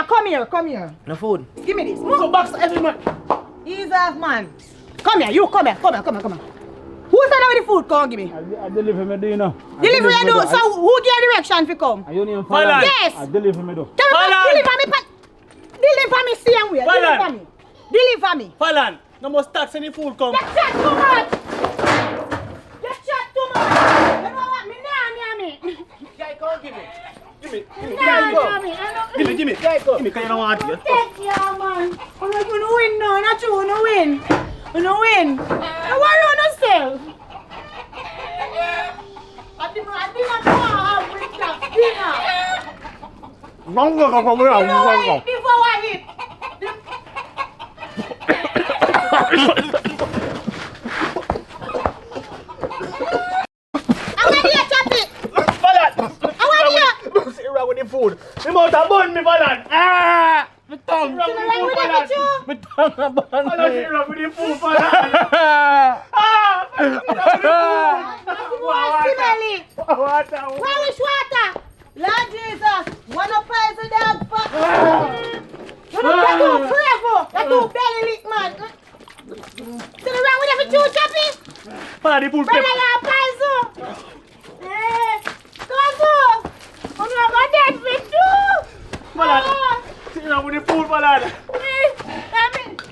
here. No food. Give me this. So box every man. Ease off, man. Come here. Who said how the food come give me? I deliver me do, you know. Deliver you do. So who give you direction for come? Are you name Fallen? Yes. I deliver me do. Deliver me same way. Deliver me. Fallen, no more tax any food come. You chat too much. You know what? Me nah me. Guy, come give me. Give me. Give me. Can you don't want it? Take ya, man. I'm not gonna win now. Not you gonna win. Gonna win. Now worry on yourself. I didn't have with that dinner. You know what? Before I hit. I want you to chop it. I want you. What's wrong with the food? The mouth a bun me, Fallen. Ah! My tongue. What's wrong with it? My tongue a bun me. What's wrong with the food, Fallen? Where is water? Lord Jesus, one of us a dog fuck. You're too forever. You're too belly lick, man. See the wrong with every two choppy? Fallen, the food. Brother, you're a paiso. Kazu. I'm not going to dead with you. Fallen, sit down with the food, Fallen.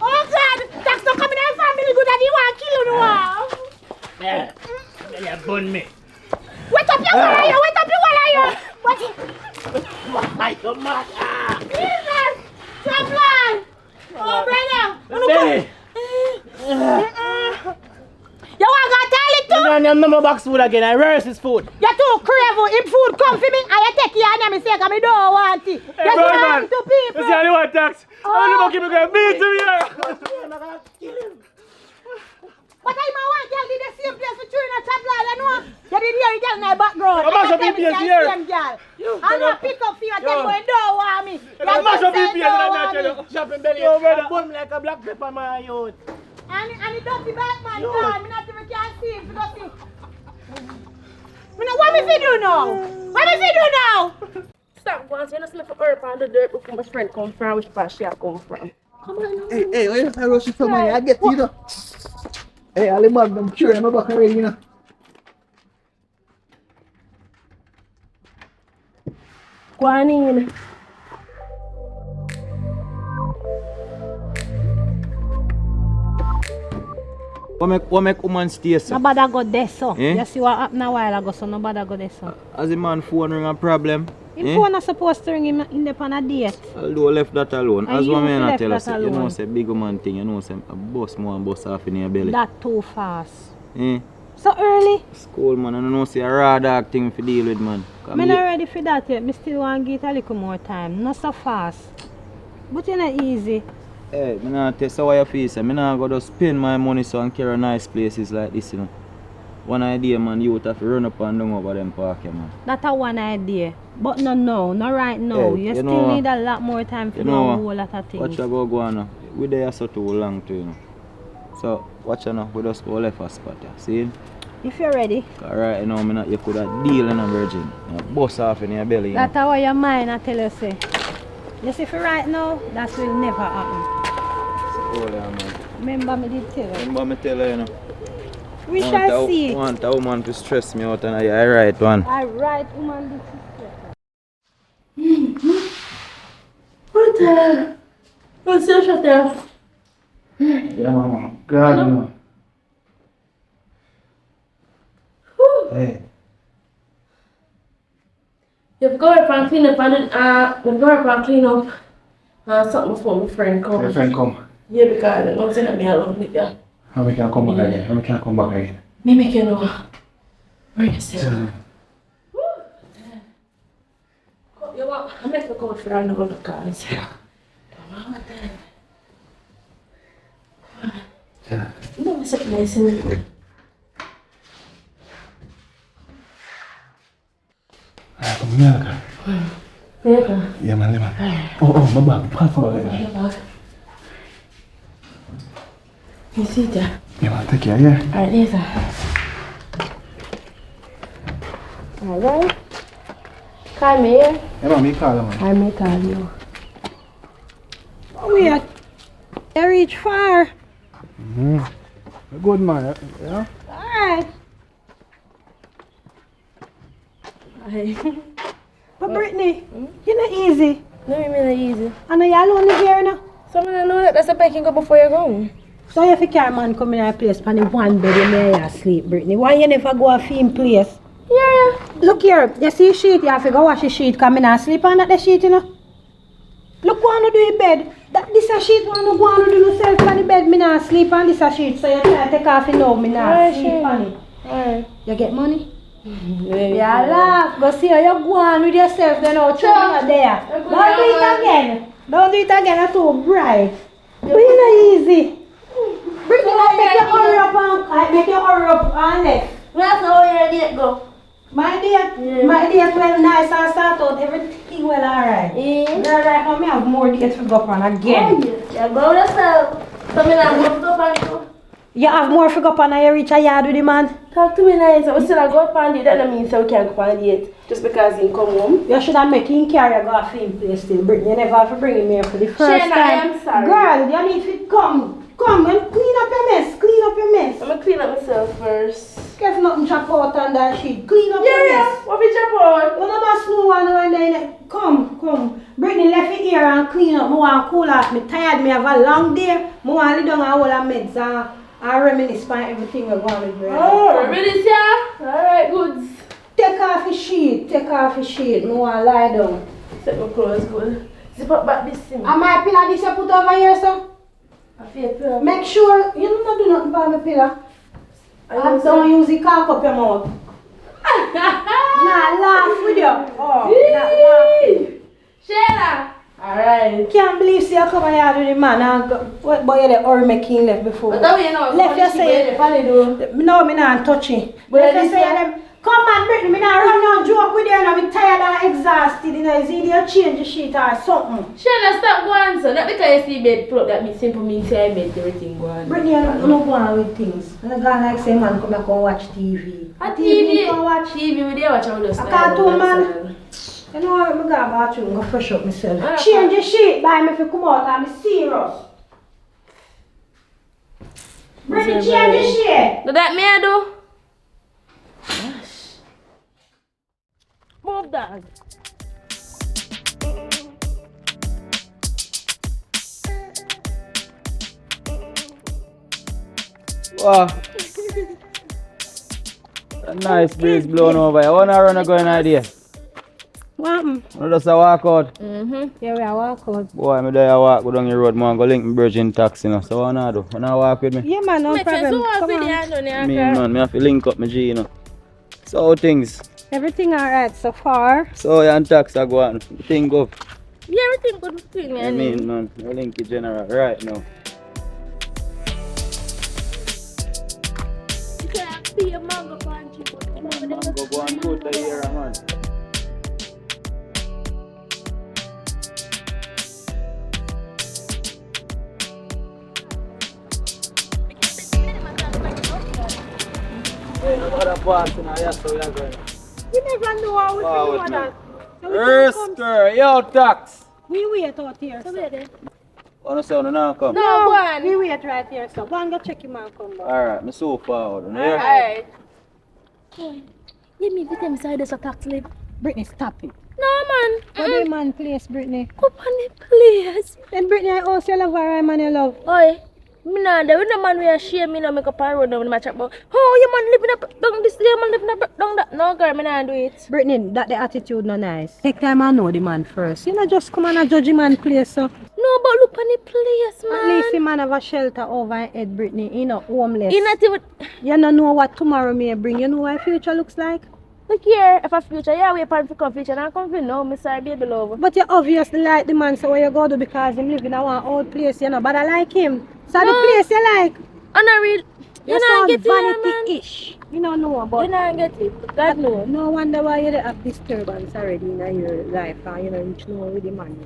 Oh God, that's not coming out family good that you want to kill you now. Yeah, you bun me. Wait up your wall, wait up your wall. My God, Jesus, Chaplain. Oh, brother. You want to tell it too? I'm not box food again. I rehearse his food. You're too crazy. If food come for me, I take you and I say, I don't want it. That's wrong to people. That's the only one tax. I'm going to keep it beat to me here. But I want to did the same place for chewing a Chaplain, you know? You didn't hear it in my background. I'm not going to be here. I'm going to pick up for you and tell you, you don't want me. I'm not going to be here. Chopping belly. I bun me like a black pepper, my youth. And it don't be back, man. God, me not even can see it because see. What if you do now? What if you do now? Stop going to sleep for earth on the dirt before my friend come from, which part she come from. Come on. Hey, where you rush from money? I get you, know. Hey, I'll leave them sure I'm back already, you know. Go on in. What make woman stay so? Nobody go there, so. Eh? You see what happened a while ago, so nobody go there, so. As a man phone ring a problem. Him phone not supposed to ring him in the on a date. Although left that alone. And As you one man left tell that us, you alone. know say big woman thing, you know say a bust more and bust off in your belly. That too fast. Eh? So early? School man, I don't know say a raw dog thing to deal with man. I'm not ready for that yet. I still want to get a little more time. Not so fast. But it's not easy. Hey, I not tell you how you feel, say. I not go to spend my money so and carry nice places like this, you know. One idea, man, you would have to run up and down over them park, yeah, man. That's a one idea. But no, not right now. Hey, you you still know, need a lot more time to you know a know, whole lot of things. watch you go on now. We there so too long too, you know. So, watch you now, we just go left a spot, yeah. See? If you're ready. Alright, you know, you could have deal in a virgin. You know, bust off in your belly, you That's know. how your mind I tell you say. You see for right now, that will never happen. Oh, yeah, man. Remember me did tell you. Remember me tell you, you know. We shall see. I want a woman to stress me out and I right one. Alright, woman, this is What the hell? What's your shot there? Yeah, mama. God, no. Hey. You have to go up and clean up something for my friend come. Your friend come. Yeah, because I don't say that me alone with you. How we can come back again? How we can come back again? Me make you know where you say. You want? I make a call for another cars. Yeah. No, it's like nice and Come here, Yeah, man, man. Oh, my bag. Pass my bag. You see that? Yeah, man, take care, yeah? Alright, later. Alright. Call me here. Yeah, man, me call her, man. I may call you. Oh, yeah. You reach far. Good man, yeah? Alright. But Brittany, you're not easy. No, you mean easy. I know you're alone here now. Someone I know that that's a packing go before you go. So if you carry man come in our place for the one bed you may asleep, Brittany. Why you never go a film place? Yeah. Look here, you see sheet, you have to go wash the sheet, come in and sleep on that sheet, you know. Look what you do in bed. This a sheet one you go and do yourself on the bed, me not sleep on this a sheet, so you try to take off you know me not sleep on it. Alright. You get money? Yeah, laugh. Go see how you go on with yourself then out there. Don't do it again. Don't do it again, that's too bright. But you know easy. Brittany, make you hurry up and left. That's how your date go. My date well nice and start out everything well alright. Yeah. Right now me have more dates to go on again. Yeah, go yourself. So me not go up on you. You have more to go on and you reach a yard with the man. Talk to me nice. I still go up on date. That don't mean so we can't go on date. Just because he come home. You should have make him carry you go a film place still. Brittany, you never have to bring him here for the first Shana, time. I am sorry. Girl, you need to come and clean up your mess. Clean up your mess. I'm gonna clean up myself first. Guess nothing chop out on that sheet. Clean up your mess. What we chop out? You never snow one and then come. Brittany left it here and clean up. I want to cool off. Me tired. Me have a long day. I want to lay down and hold a meds and reminisce on everything we're going with. Oh, reminisce, yeah? Alright, good. Take off the sheet. I want to lie down. Set my clothes good. Zip up back this thing. And my pillow this you put over here, sir? I feel pillow. Make sure you don't do nothing for my pillow. And don't use the cock up your mouth. Nah, laugh with you. Oh, not laugh. Shayla! Alright. Can't believe you come here with the man and go, what boy you or making left before. But that way you know. Left you say, no, me not touching. Left you say them, come on Brittany, me not run down joke with you and I'm tired and exhausted. You know, it's either change the sheet or something. Shayla, stop going so. Not because you see bed pull up that means simple means say bed everything going. Brittany, I'm not going with things. I'm not going like say man come here and watch TV. A TV? Come watch TV with you watch all those. A cartoon man. You know what, I'm going to bathroom and go fresh up myself. Change the sheet by me if you come out and I'm serious. Brittany, change the sheet. Do that me I do? Gosh. Move that. Wow. A nice breeze blowing over. I want to run a going idea. What? I just a walk out. Yeah, we are walk out. Boy, I'm there walk go down the road, man, go link me Virgin taxi, you know. So what I do? Wanna walk with me? Yeah, man, no problem. Come on. Me, man, me have to link up my G, you know. So how things? Everything alright so far. So you and tax I go on. Thing go. Yeah, everything good between me I and mean, man, I link it general right now. You can't be a mango country, but Mango go and go to here, man. You never know how we feel that. Ersker, yo, tax. We wait out here. So. Wanna say on now come? No, go on. We wait right here, so go and go check him out, come back. Alright, me so forward. Here. Alright. You mean to tell me so there's a tax live? Brittany, stop it. No, man. What do you man place, Brittany? Go on the place. Then Brittany, I also love her, I man you love. Oi. Me nah there with no man we are shame me no make up a road now when I chat about oh you man living up down this you man living up down that. No girl, me nah do it. Brittany, that the attitude no nice. Take time and know the man first. You know just come and judge the man place so. No, but look on the place, man. At least the man have a shelter over his head, Brittany. He not homeless. He not even... You don't know what tomorrow may bring. You know what future looks like? Look here, if a future, yeah, we plan for come future, and come for no, me sorry, baby love. But you obviously like the man, so what you go do because him live in a one old place, you know. But I like him. So no, the place you like. I'm not real... You not sound get it, man. vanity-ish. You don't know, but You not get it. God knows. no wonder why you have disturbance already in your life, and you know reach know with the man.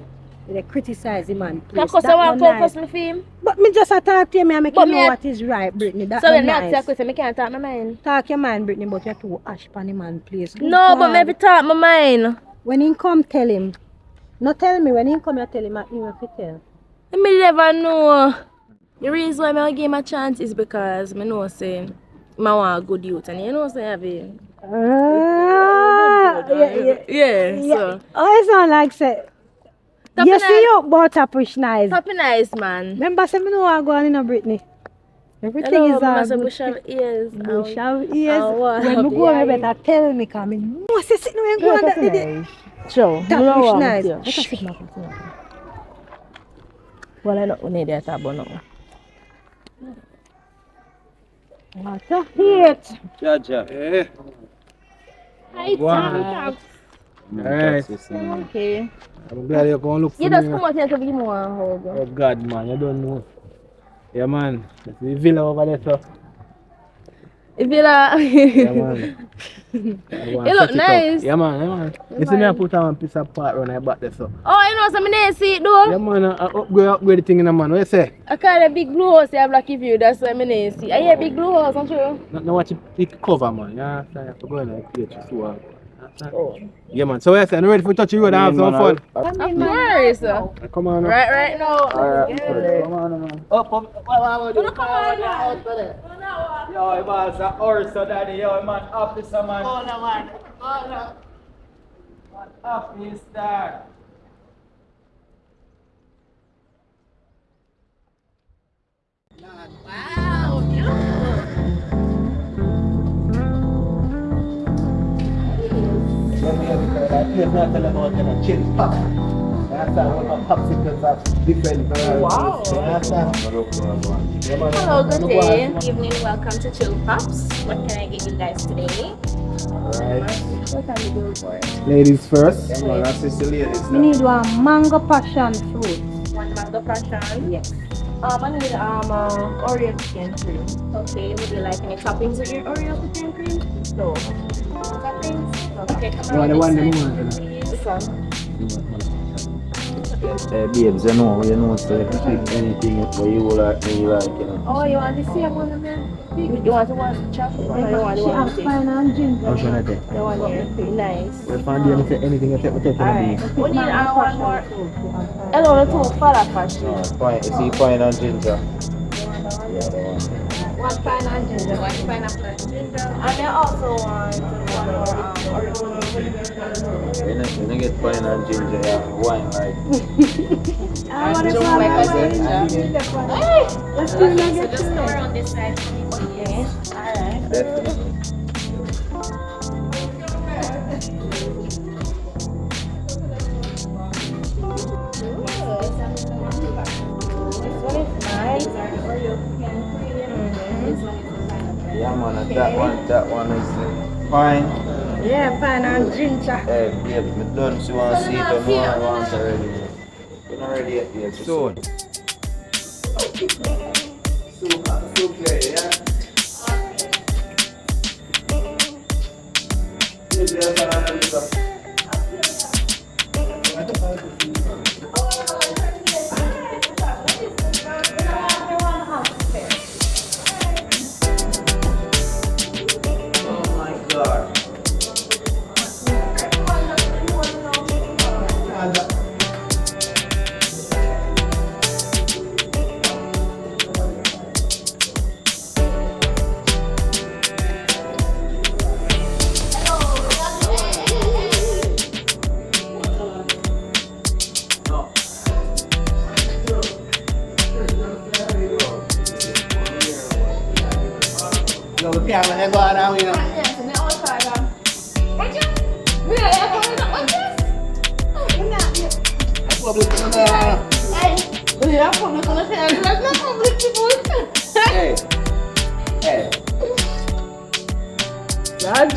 You criticize the man. Because I want to focus my film. But me just a talk to you, I make But you know me what is right, Brittany. That's So when nice. I talk with him, I can't talk my mind. Talk your mind, Brittany, but you're too ash pan the man, please. Good No, but God. maybe talk my mind. When he come, tell him. No, tell me. When he come, you tell him. I have to tell. I never know. The reason why I give him a chance is because I know say I want a good youth, and you know say I have a so. Oh, it sound like say. Top You see you butter push nice. Top nice, man. Remember, say me know what go on in Brittany. Everything Hello, is all must good. bush of ears. Bush of ears. what When me go, me better tell me, cause me know say sit no go on that day. Sure. That push nice. Well, I don't need that about no. What a hate. Jaja. Hey. Hi, Wow. Alright. Okay. I'm glad you're going to look for You me. just come out here to give me one hug. Oh God, man, you don't know. Yeah, man. That's the villa over there, so. If you like. Yeah, man. You look nice. Yeah, man. Yeah, man. You see me, I put on one piece of part on my back there, so. Oh, you know something I see it though? Yeah, man. I upgrade the thing in the man. What you say? I call it big blue house, you have lucky view, that's what I mean see. I hear big blue house, I'm sure. Now watch it cover, man. Yeah, so you have to go in and play to so. Oh. Yeah, man. So, what you say? You ready for touch the road and have some fun? Of course. Come on. Right now. Alright. Come on, man. Up. What do you Come on, man. Yo, it was a horse, so daddy. Yo, man, officer, man. Oh, no, man. Oh, no. Man, officer. Wow, beautiful. Wow. Hello, good day. Good evening, welcome to Chill Pops. What can I get you guys today? What can we do for it? Ladies first. Yeah, man, assist the ladies. We need one mango passion fruit. One mango passion. Yes. I need Oreo chicken cream. Okay, would you like any toppings with your Oreo cookie and cream? No. Toppings? Okay, come You are on the one this that side, wants please. This one. Babes, you know, so if you pick anything where you like, you like, you know. Oh, you want to see one of them? You want to watch chocolate or you want She to has watch it? fine and ginger. I'm trying to take. The one here, pretty nice. We'll find anything you take me take Alright. to We need one more. Hello, the two falafel. No, fine. You see, fine and ginger. One fine and ginger. One pineapple and ginger. And I also want one more original. When you get fine and ginger, yeah, wine like. I want to Just go like back a and ginger. let's do Okay, so it. just come around this side for me, please. Alright. Definitely. This one is nice. Yeah, man, that one is fine. Yeah, fine and ginger. Hey, babe, me done, so you want to see it, don't know I want already. You're not ready yet, babe. Soon. Super, yeah? Oh my God.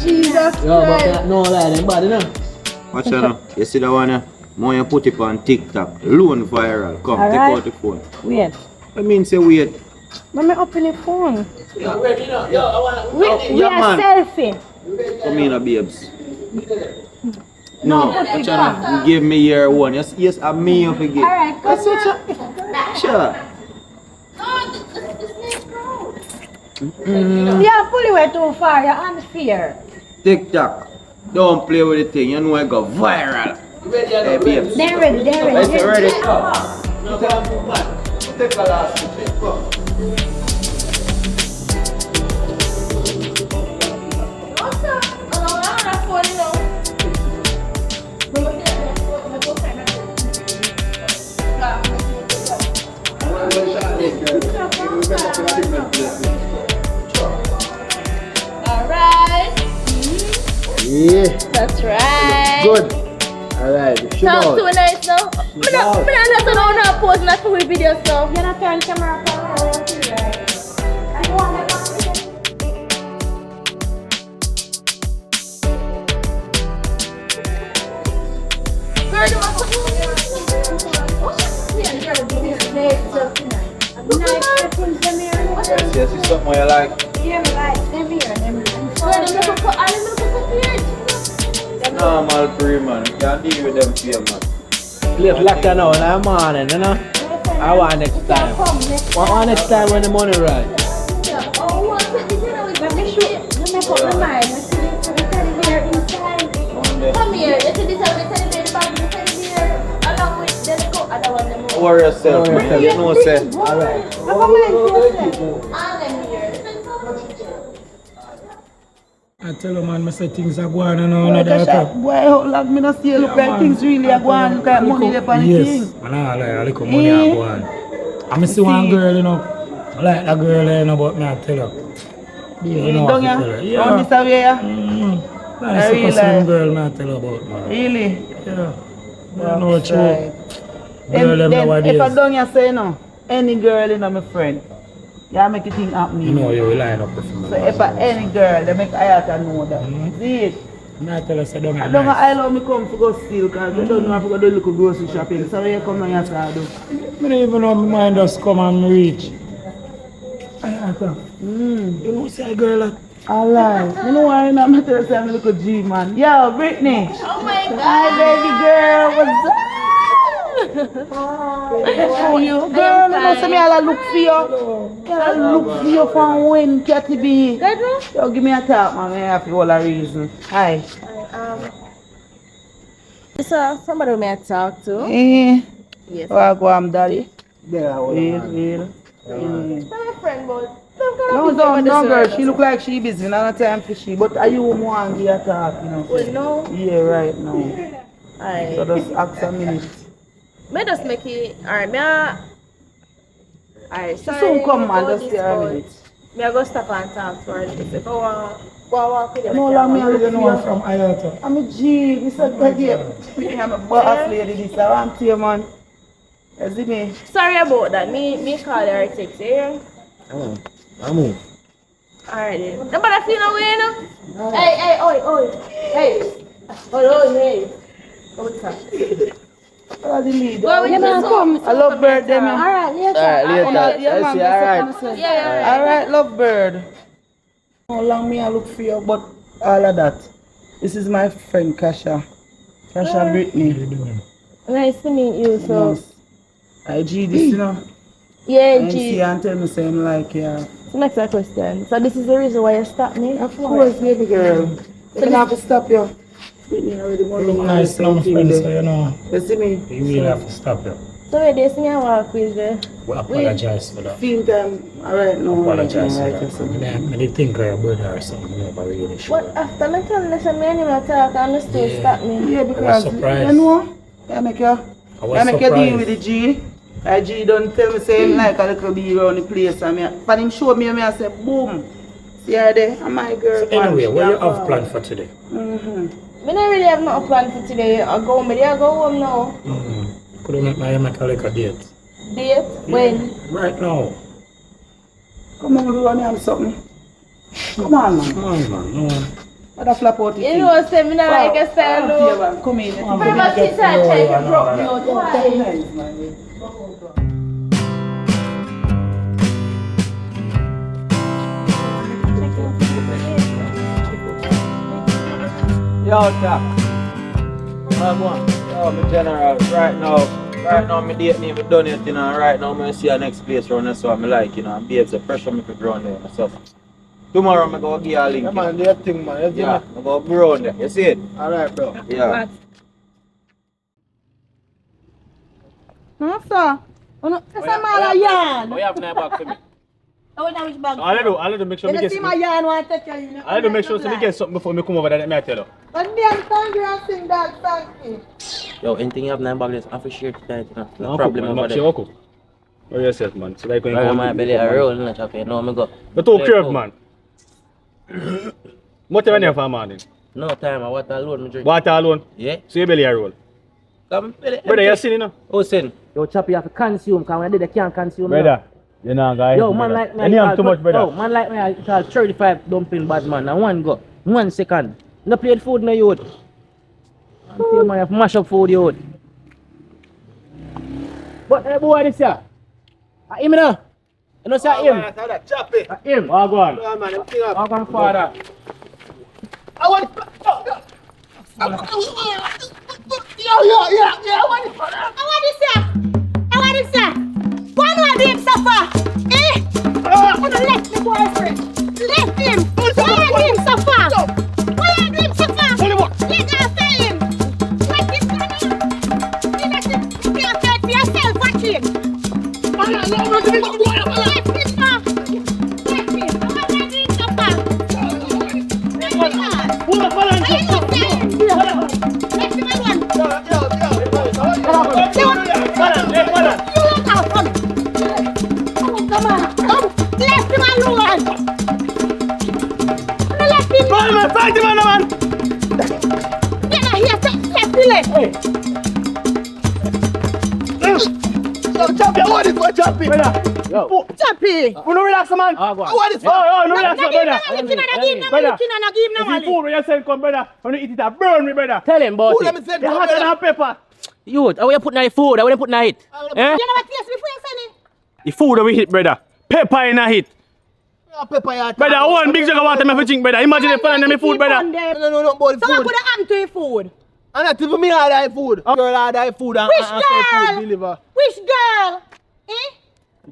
Jesus Yo, but no lie, them bad enough. Watch out now. You see that one? More you put it on TikTok. Loan viral. Come, take out the phone. Wait. I mean, say wait. Let me open the phone. Yo, ready now. Yo, I wanna. We are selfie. Come in, babes. No, I'm trying to give me your one. Yes, I'm me of again. Alright, come here. Sure. Yeah, pull it way too far. You're unfair. TikTok. Don't play with the thing. You know I go viral. Hey, babes. They're ready. Let's get ready. Take a last picture. Alright. Yeah. That's right. Good. Alright. Sounds too nice now. I'm not pose not for videos now. You're not turn camera on. Yes, it's something you like. Yeah, me like them here. Normal free man. You can't deal with them fear man. Play like that now in the morning, you know? I want next time. Want next time when the money right. Let me shoot. Let me put my mind. Let's see this teddy bear inside. Come here. You see this teddy bear, the bag of the teddy bear, along with the other one. Worry yourself, man. You know, say. Alright. I tell you, man, I say things are going on another cup. Boy, how long me not see look like things really are going, look like money there on the thing. Yes, man, I like a little money are going. I see one girl, you know, I like that girl, you know, but me I tell her. You know what I tell her. Yeah. On this way, yeah? Nice super slim girl, me I tell her about, man. Really? Yeah. You know what you Then, girl, them nowadays. if I don't you say no, any girl, you know, my friend, you make a thing happen. You know you will line up with me. So if any girl, they make I have to know that. See it? I tell her, say don't I don't know how long me come to go steal because I don't know if I go do little grocery shopping. So when you come and you start do. I don't even know my mind just come and reach. You know, say a girl that. Alright. You know why I'm not telling you I'm a little G man. Yo, Brittany. Oh my God. Hi baby girl, what's up? How are you? Girl, you know, say me all look for you. I look for you from when, Catty B. Yo, give me a talk, man. I have to all a reason. Hi. So, somebody may I talk to? Yes. Oh, go on, daddy. Yeah, Real. My friend, but No, girl. She look like she busy. Not time for she. But are you want to get a talk, you know? Well, no. Yeah, right now. Aye. So just ask a minute. May just make it. Alright, alright, sorry. Soon come, man. Just stay a minute. May I go stop and talk to her? If I walk with you. No, long me You know I'm from Ayata. I'm a G. This is a I'm a boss lady. This I want to you, man. You see me? Sorry about that. Me call her text here. I'm on. Alright then. Nobody feel no way, no? Hey, oi. Hey. Hey. What's up? Oh, the leader. Go with man, come. I love bird them. Alright, later. Yeah, man. Alright. Yeah. Alright, love bird. How long me I look for you, but all of that. This is my friend Kasha. Kasha Brittany. Nice to meet you, so. I G this, you know. Yeah, And G. see and tell me same like yeah. So next question. So this is the reason why you stopped me? Of course, baby girl. You don't have to stop you. Brittany already want to Nice, my friend, so you know. You see me? You will have to stop you. So where do you think I walk with you? We apologize for that. Feel them. Alright, no. Apologize for right, that. I didn't think your brother or something, never really sure. What after I tell you listen, me and him talk and you still stop me? Yeah, because surprised. you know, I make you deal with the G. I G don't tell me say him like a little bit around the place and me. But him show me I say boom. See her there, and my girl. So anyway, what do you have planned for today? Me don't really have no plan for today. I go home now. Could you make a little date? Date? When? Right now. Come on, do me have something. Come on, man. Come on, man. No. What a flap out the You know, say me not like a style though. Come in. Pretty much sit and try to broke me out. Why? Yo, Tap. Yo, my general, right now, my date ain't even done yet, you know, and right now, I see the next place around there, so I'm like, you know, and babes, the pressure me to grow on there, so. Tomorrow, I'm going to give you a link. Yeah, man, do your thing, man. Yeah, I'm going to grow on there, you see it? Alright, bro. Yeah. No, sir. It's a man a yarn. You have no bag for me. Oh, now which bag? I'll let make sure me You get see my yarn want to take care of you. I'll let make sure so me get something before me come over there, let me tell you. But damn song you are sing that song. Yo, anything you have 9 bags, I for share tonight, you know. No problem man, over not there. sure cook. Or yourself, man. So like when you Right, come my belly a roll, no choppy. No, me go. But too curved, man. What you name for a morning? No time, I water alone, me drink. Water alone? Yeah. So your belly a roll? Come, belly. Brother, you seen, you know? Oh, sin. Yo, choppy, you have to consume, because when I did, I can't consume. Brother, you know, guys. Yo, man like me. You have too much, brother. Yo, man like me, I call 35 dumpling bad man. And one go, 1 second. No played food, no youth. And you man have mash up food, youth. But hey, boy, this here. I him now. You know, say him. Choppy. Him. Oh, go on. Yeah, man, everything up. Oh, go on, father. I want I want this here. Why do I do him suffer? Eh? I'm gonna let my boyfriend. Let him. Why do him suffer? Why do him suffer? Let after him. Let him come on. You let him be after for yourself. Watch him. Let him go. Let him. I want to do him suffer. Let him go. Pull up, hold on. Let him alone. Fight him, man! Choppy, I want this for Choppy. Yo. Choppy! You no relax, man. I want this for. Oh, no relax, No, brother. brother. If you food when you send come, brother, when you eat it, burn me, brother. Tell him about Who let me it. send You hot and pepper. Youth, how you put in the food? How you put in it? Eh? You never taste before you send it? The food that we hit, brother. Pepper in a hit. Pepper, yeah. Brother, one big jug of water me for drink, brother. Imagine if I my food, brother. No, about the So what food. could have happened to your food? And not even me order the food. Girl order the food and Which and girl? food deliver. Which girl? Eh?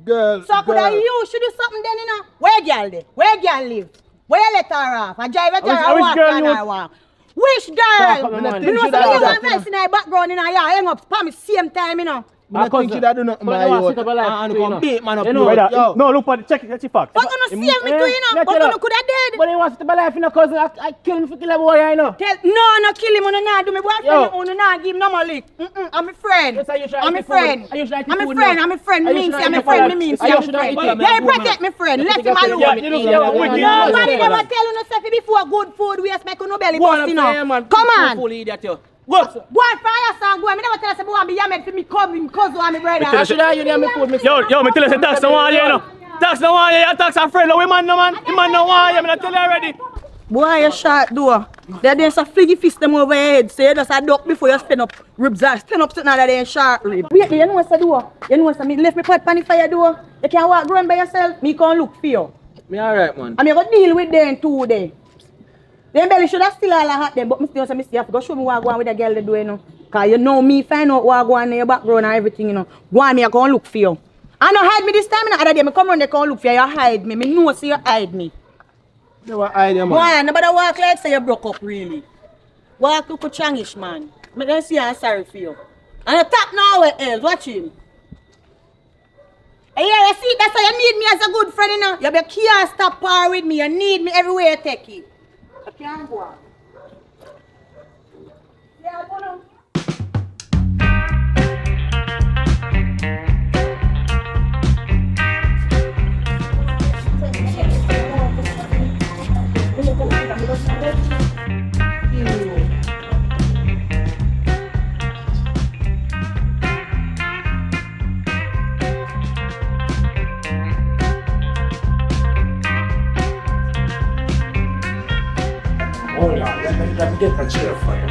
Girl. So could have you should do something then, you know? Where girl dey? Where girl live? Where you let her off? I drive her to her which walk girl and you- her walk. Which girl? Talkup, man. You know Should some I of do you that, voice in her background in her yard hang up for me same time, you know? I think she do nothing my want to youth. sit up a life And free, come you beat man up. You know, youth. Brother, Yo. no, look for the check the facts. But you know save me too, you know? But you could have dead. But he wants to be life in a cousin. I kill him for kill a boy, you know. No kill him, you not do me Yo. boyfriend, you not give him no more lick. I'm a friend. Yes, I usually I'm a eat food. friend. I usually eat I'm a food friend. now. I'm a friend. I Me means usually I'm a eat friend. food. Me means I I'm a usually friend. eat food. Yeah, protect me friend. Let him alone. Nobody never tell you no stuff before good food waste make you no belly bust, you know. Come on. What? Go on fire song, go on. Me never tell us about be yamed for me cousin and me brother. I should have you near me food, me. Yo, me tell you, say tax no one, you know. Tax no one, you tax a friend. No, we man, no man. The man no one, you. Me not tell you already. Boy, you shot door. There's a fliggy fist them over your head. So you just a duck before you spin up ribs and spin up something other than short rib. Wait, you know what's the door? You know what's the me left me pot pan the fire door. You can't walk around by yourself. Me can't look for you. Me alright, man. I'm gonna deal with them today. Them belly should have still all hot them, but me still say me have to go show me what go on with the girl they do, you know. Cause you know me find out what go on in your background and everything, you know. Go on me, I go and look for you. I don't hide me this time, you know. Other day, me come around, they come look for you, you hide me. Me know so you hide me. You want hide your Go man. on, nobody walk like say you broke up, really. Walk look changish, man. Me don't see I'm sorry for you. And you tap now where else, watch him. And yeah, you see, that's why you need me as a good friend, you know. You can't stop par with me, you need me everywhere you take it. I can't go on. Yeah, go on. Hold on, let me get a chair for you.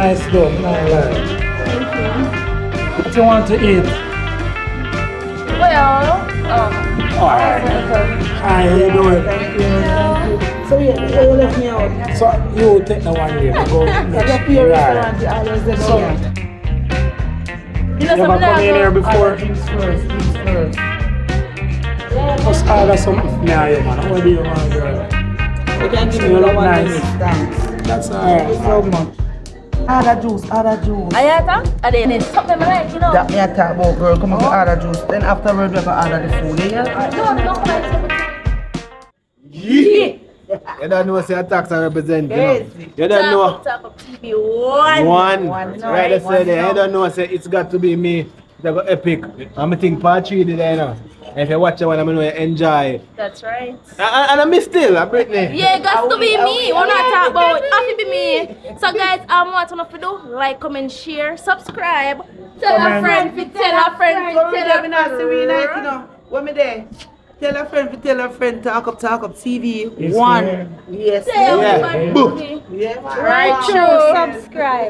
nice though, not lie. What you want to eat? Well, Alright. How you doing? So you left me out. So you take the one here, go next. Your Right. restaurant, you always there. So, you ever come in here before? Just order something for me, man. What do you want, girl? You can give me You look one nice. minute, thanks. That's alright. So much. Order juice. Ayata, and then it's something like, you know. That me a talk about, girl. Come on, order juice. Then afterwards we gonna order the food, yeah? No, Yeah. You don't know say a tax I represent, you know. You don't know. Talkup TV One. No, Right, I said no. you don't know say it's got to be me. It's got epic. I'm a think part 3 today, you know. And if you watch it, I'm gonna enjoy. That's right. And I miss still, Brittany. Yeah, it got to be me. We're not talking about it. Have to be me. So guys, what you have to do? Like, comment, share, subscribe. Tell a friend, tell a friend, tell a friend. When me there? Tell a friend, Talkup TV. Yes, One. yeah. Yes. Tell everybody. Boom. Yeah. Right, true. Subscribe.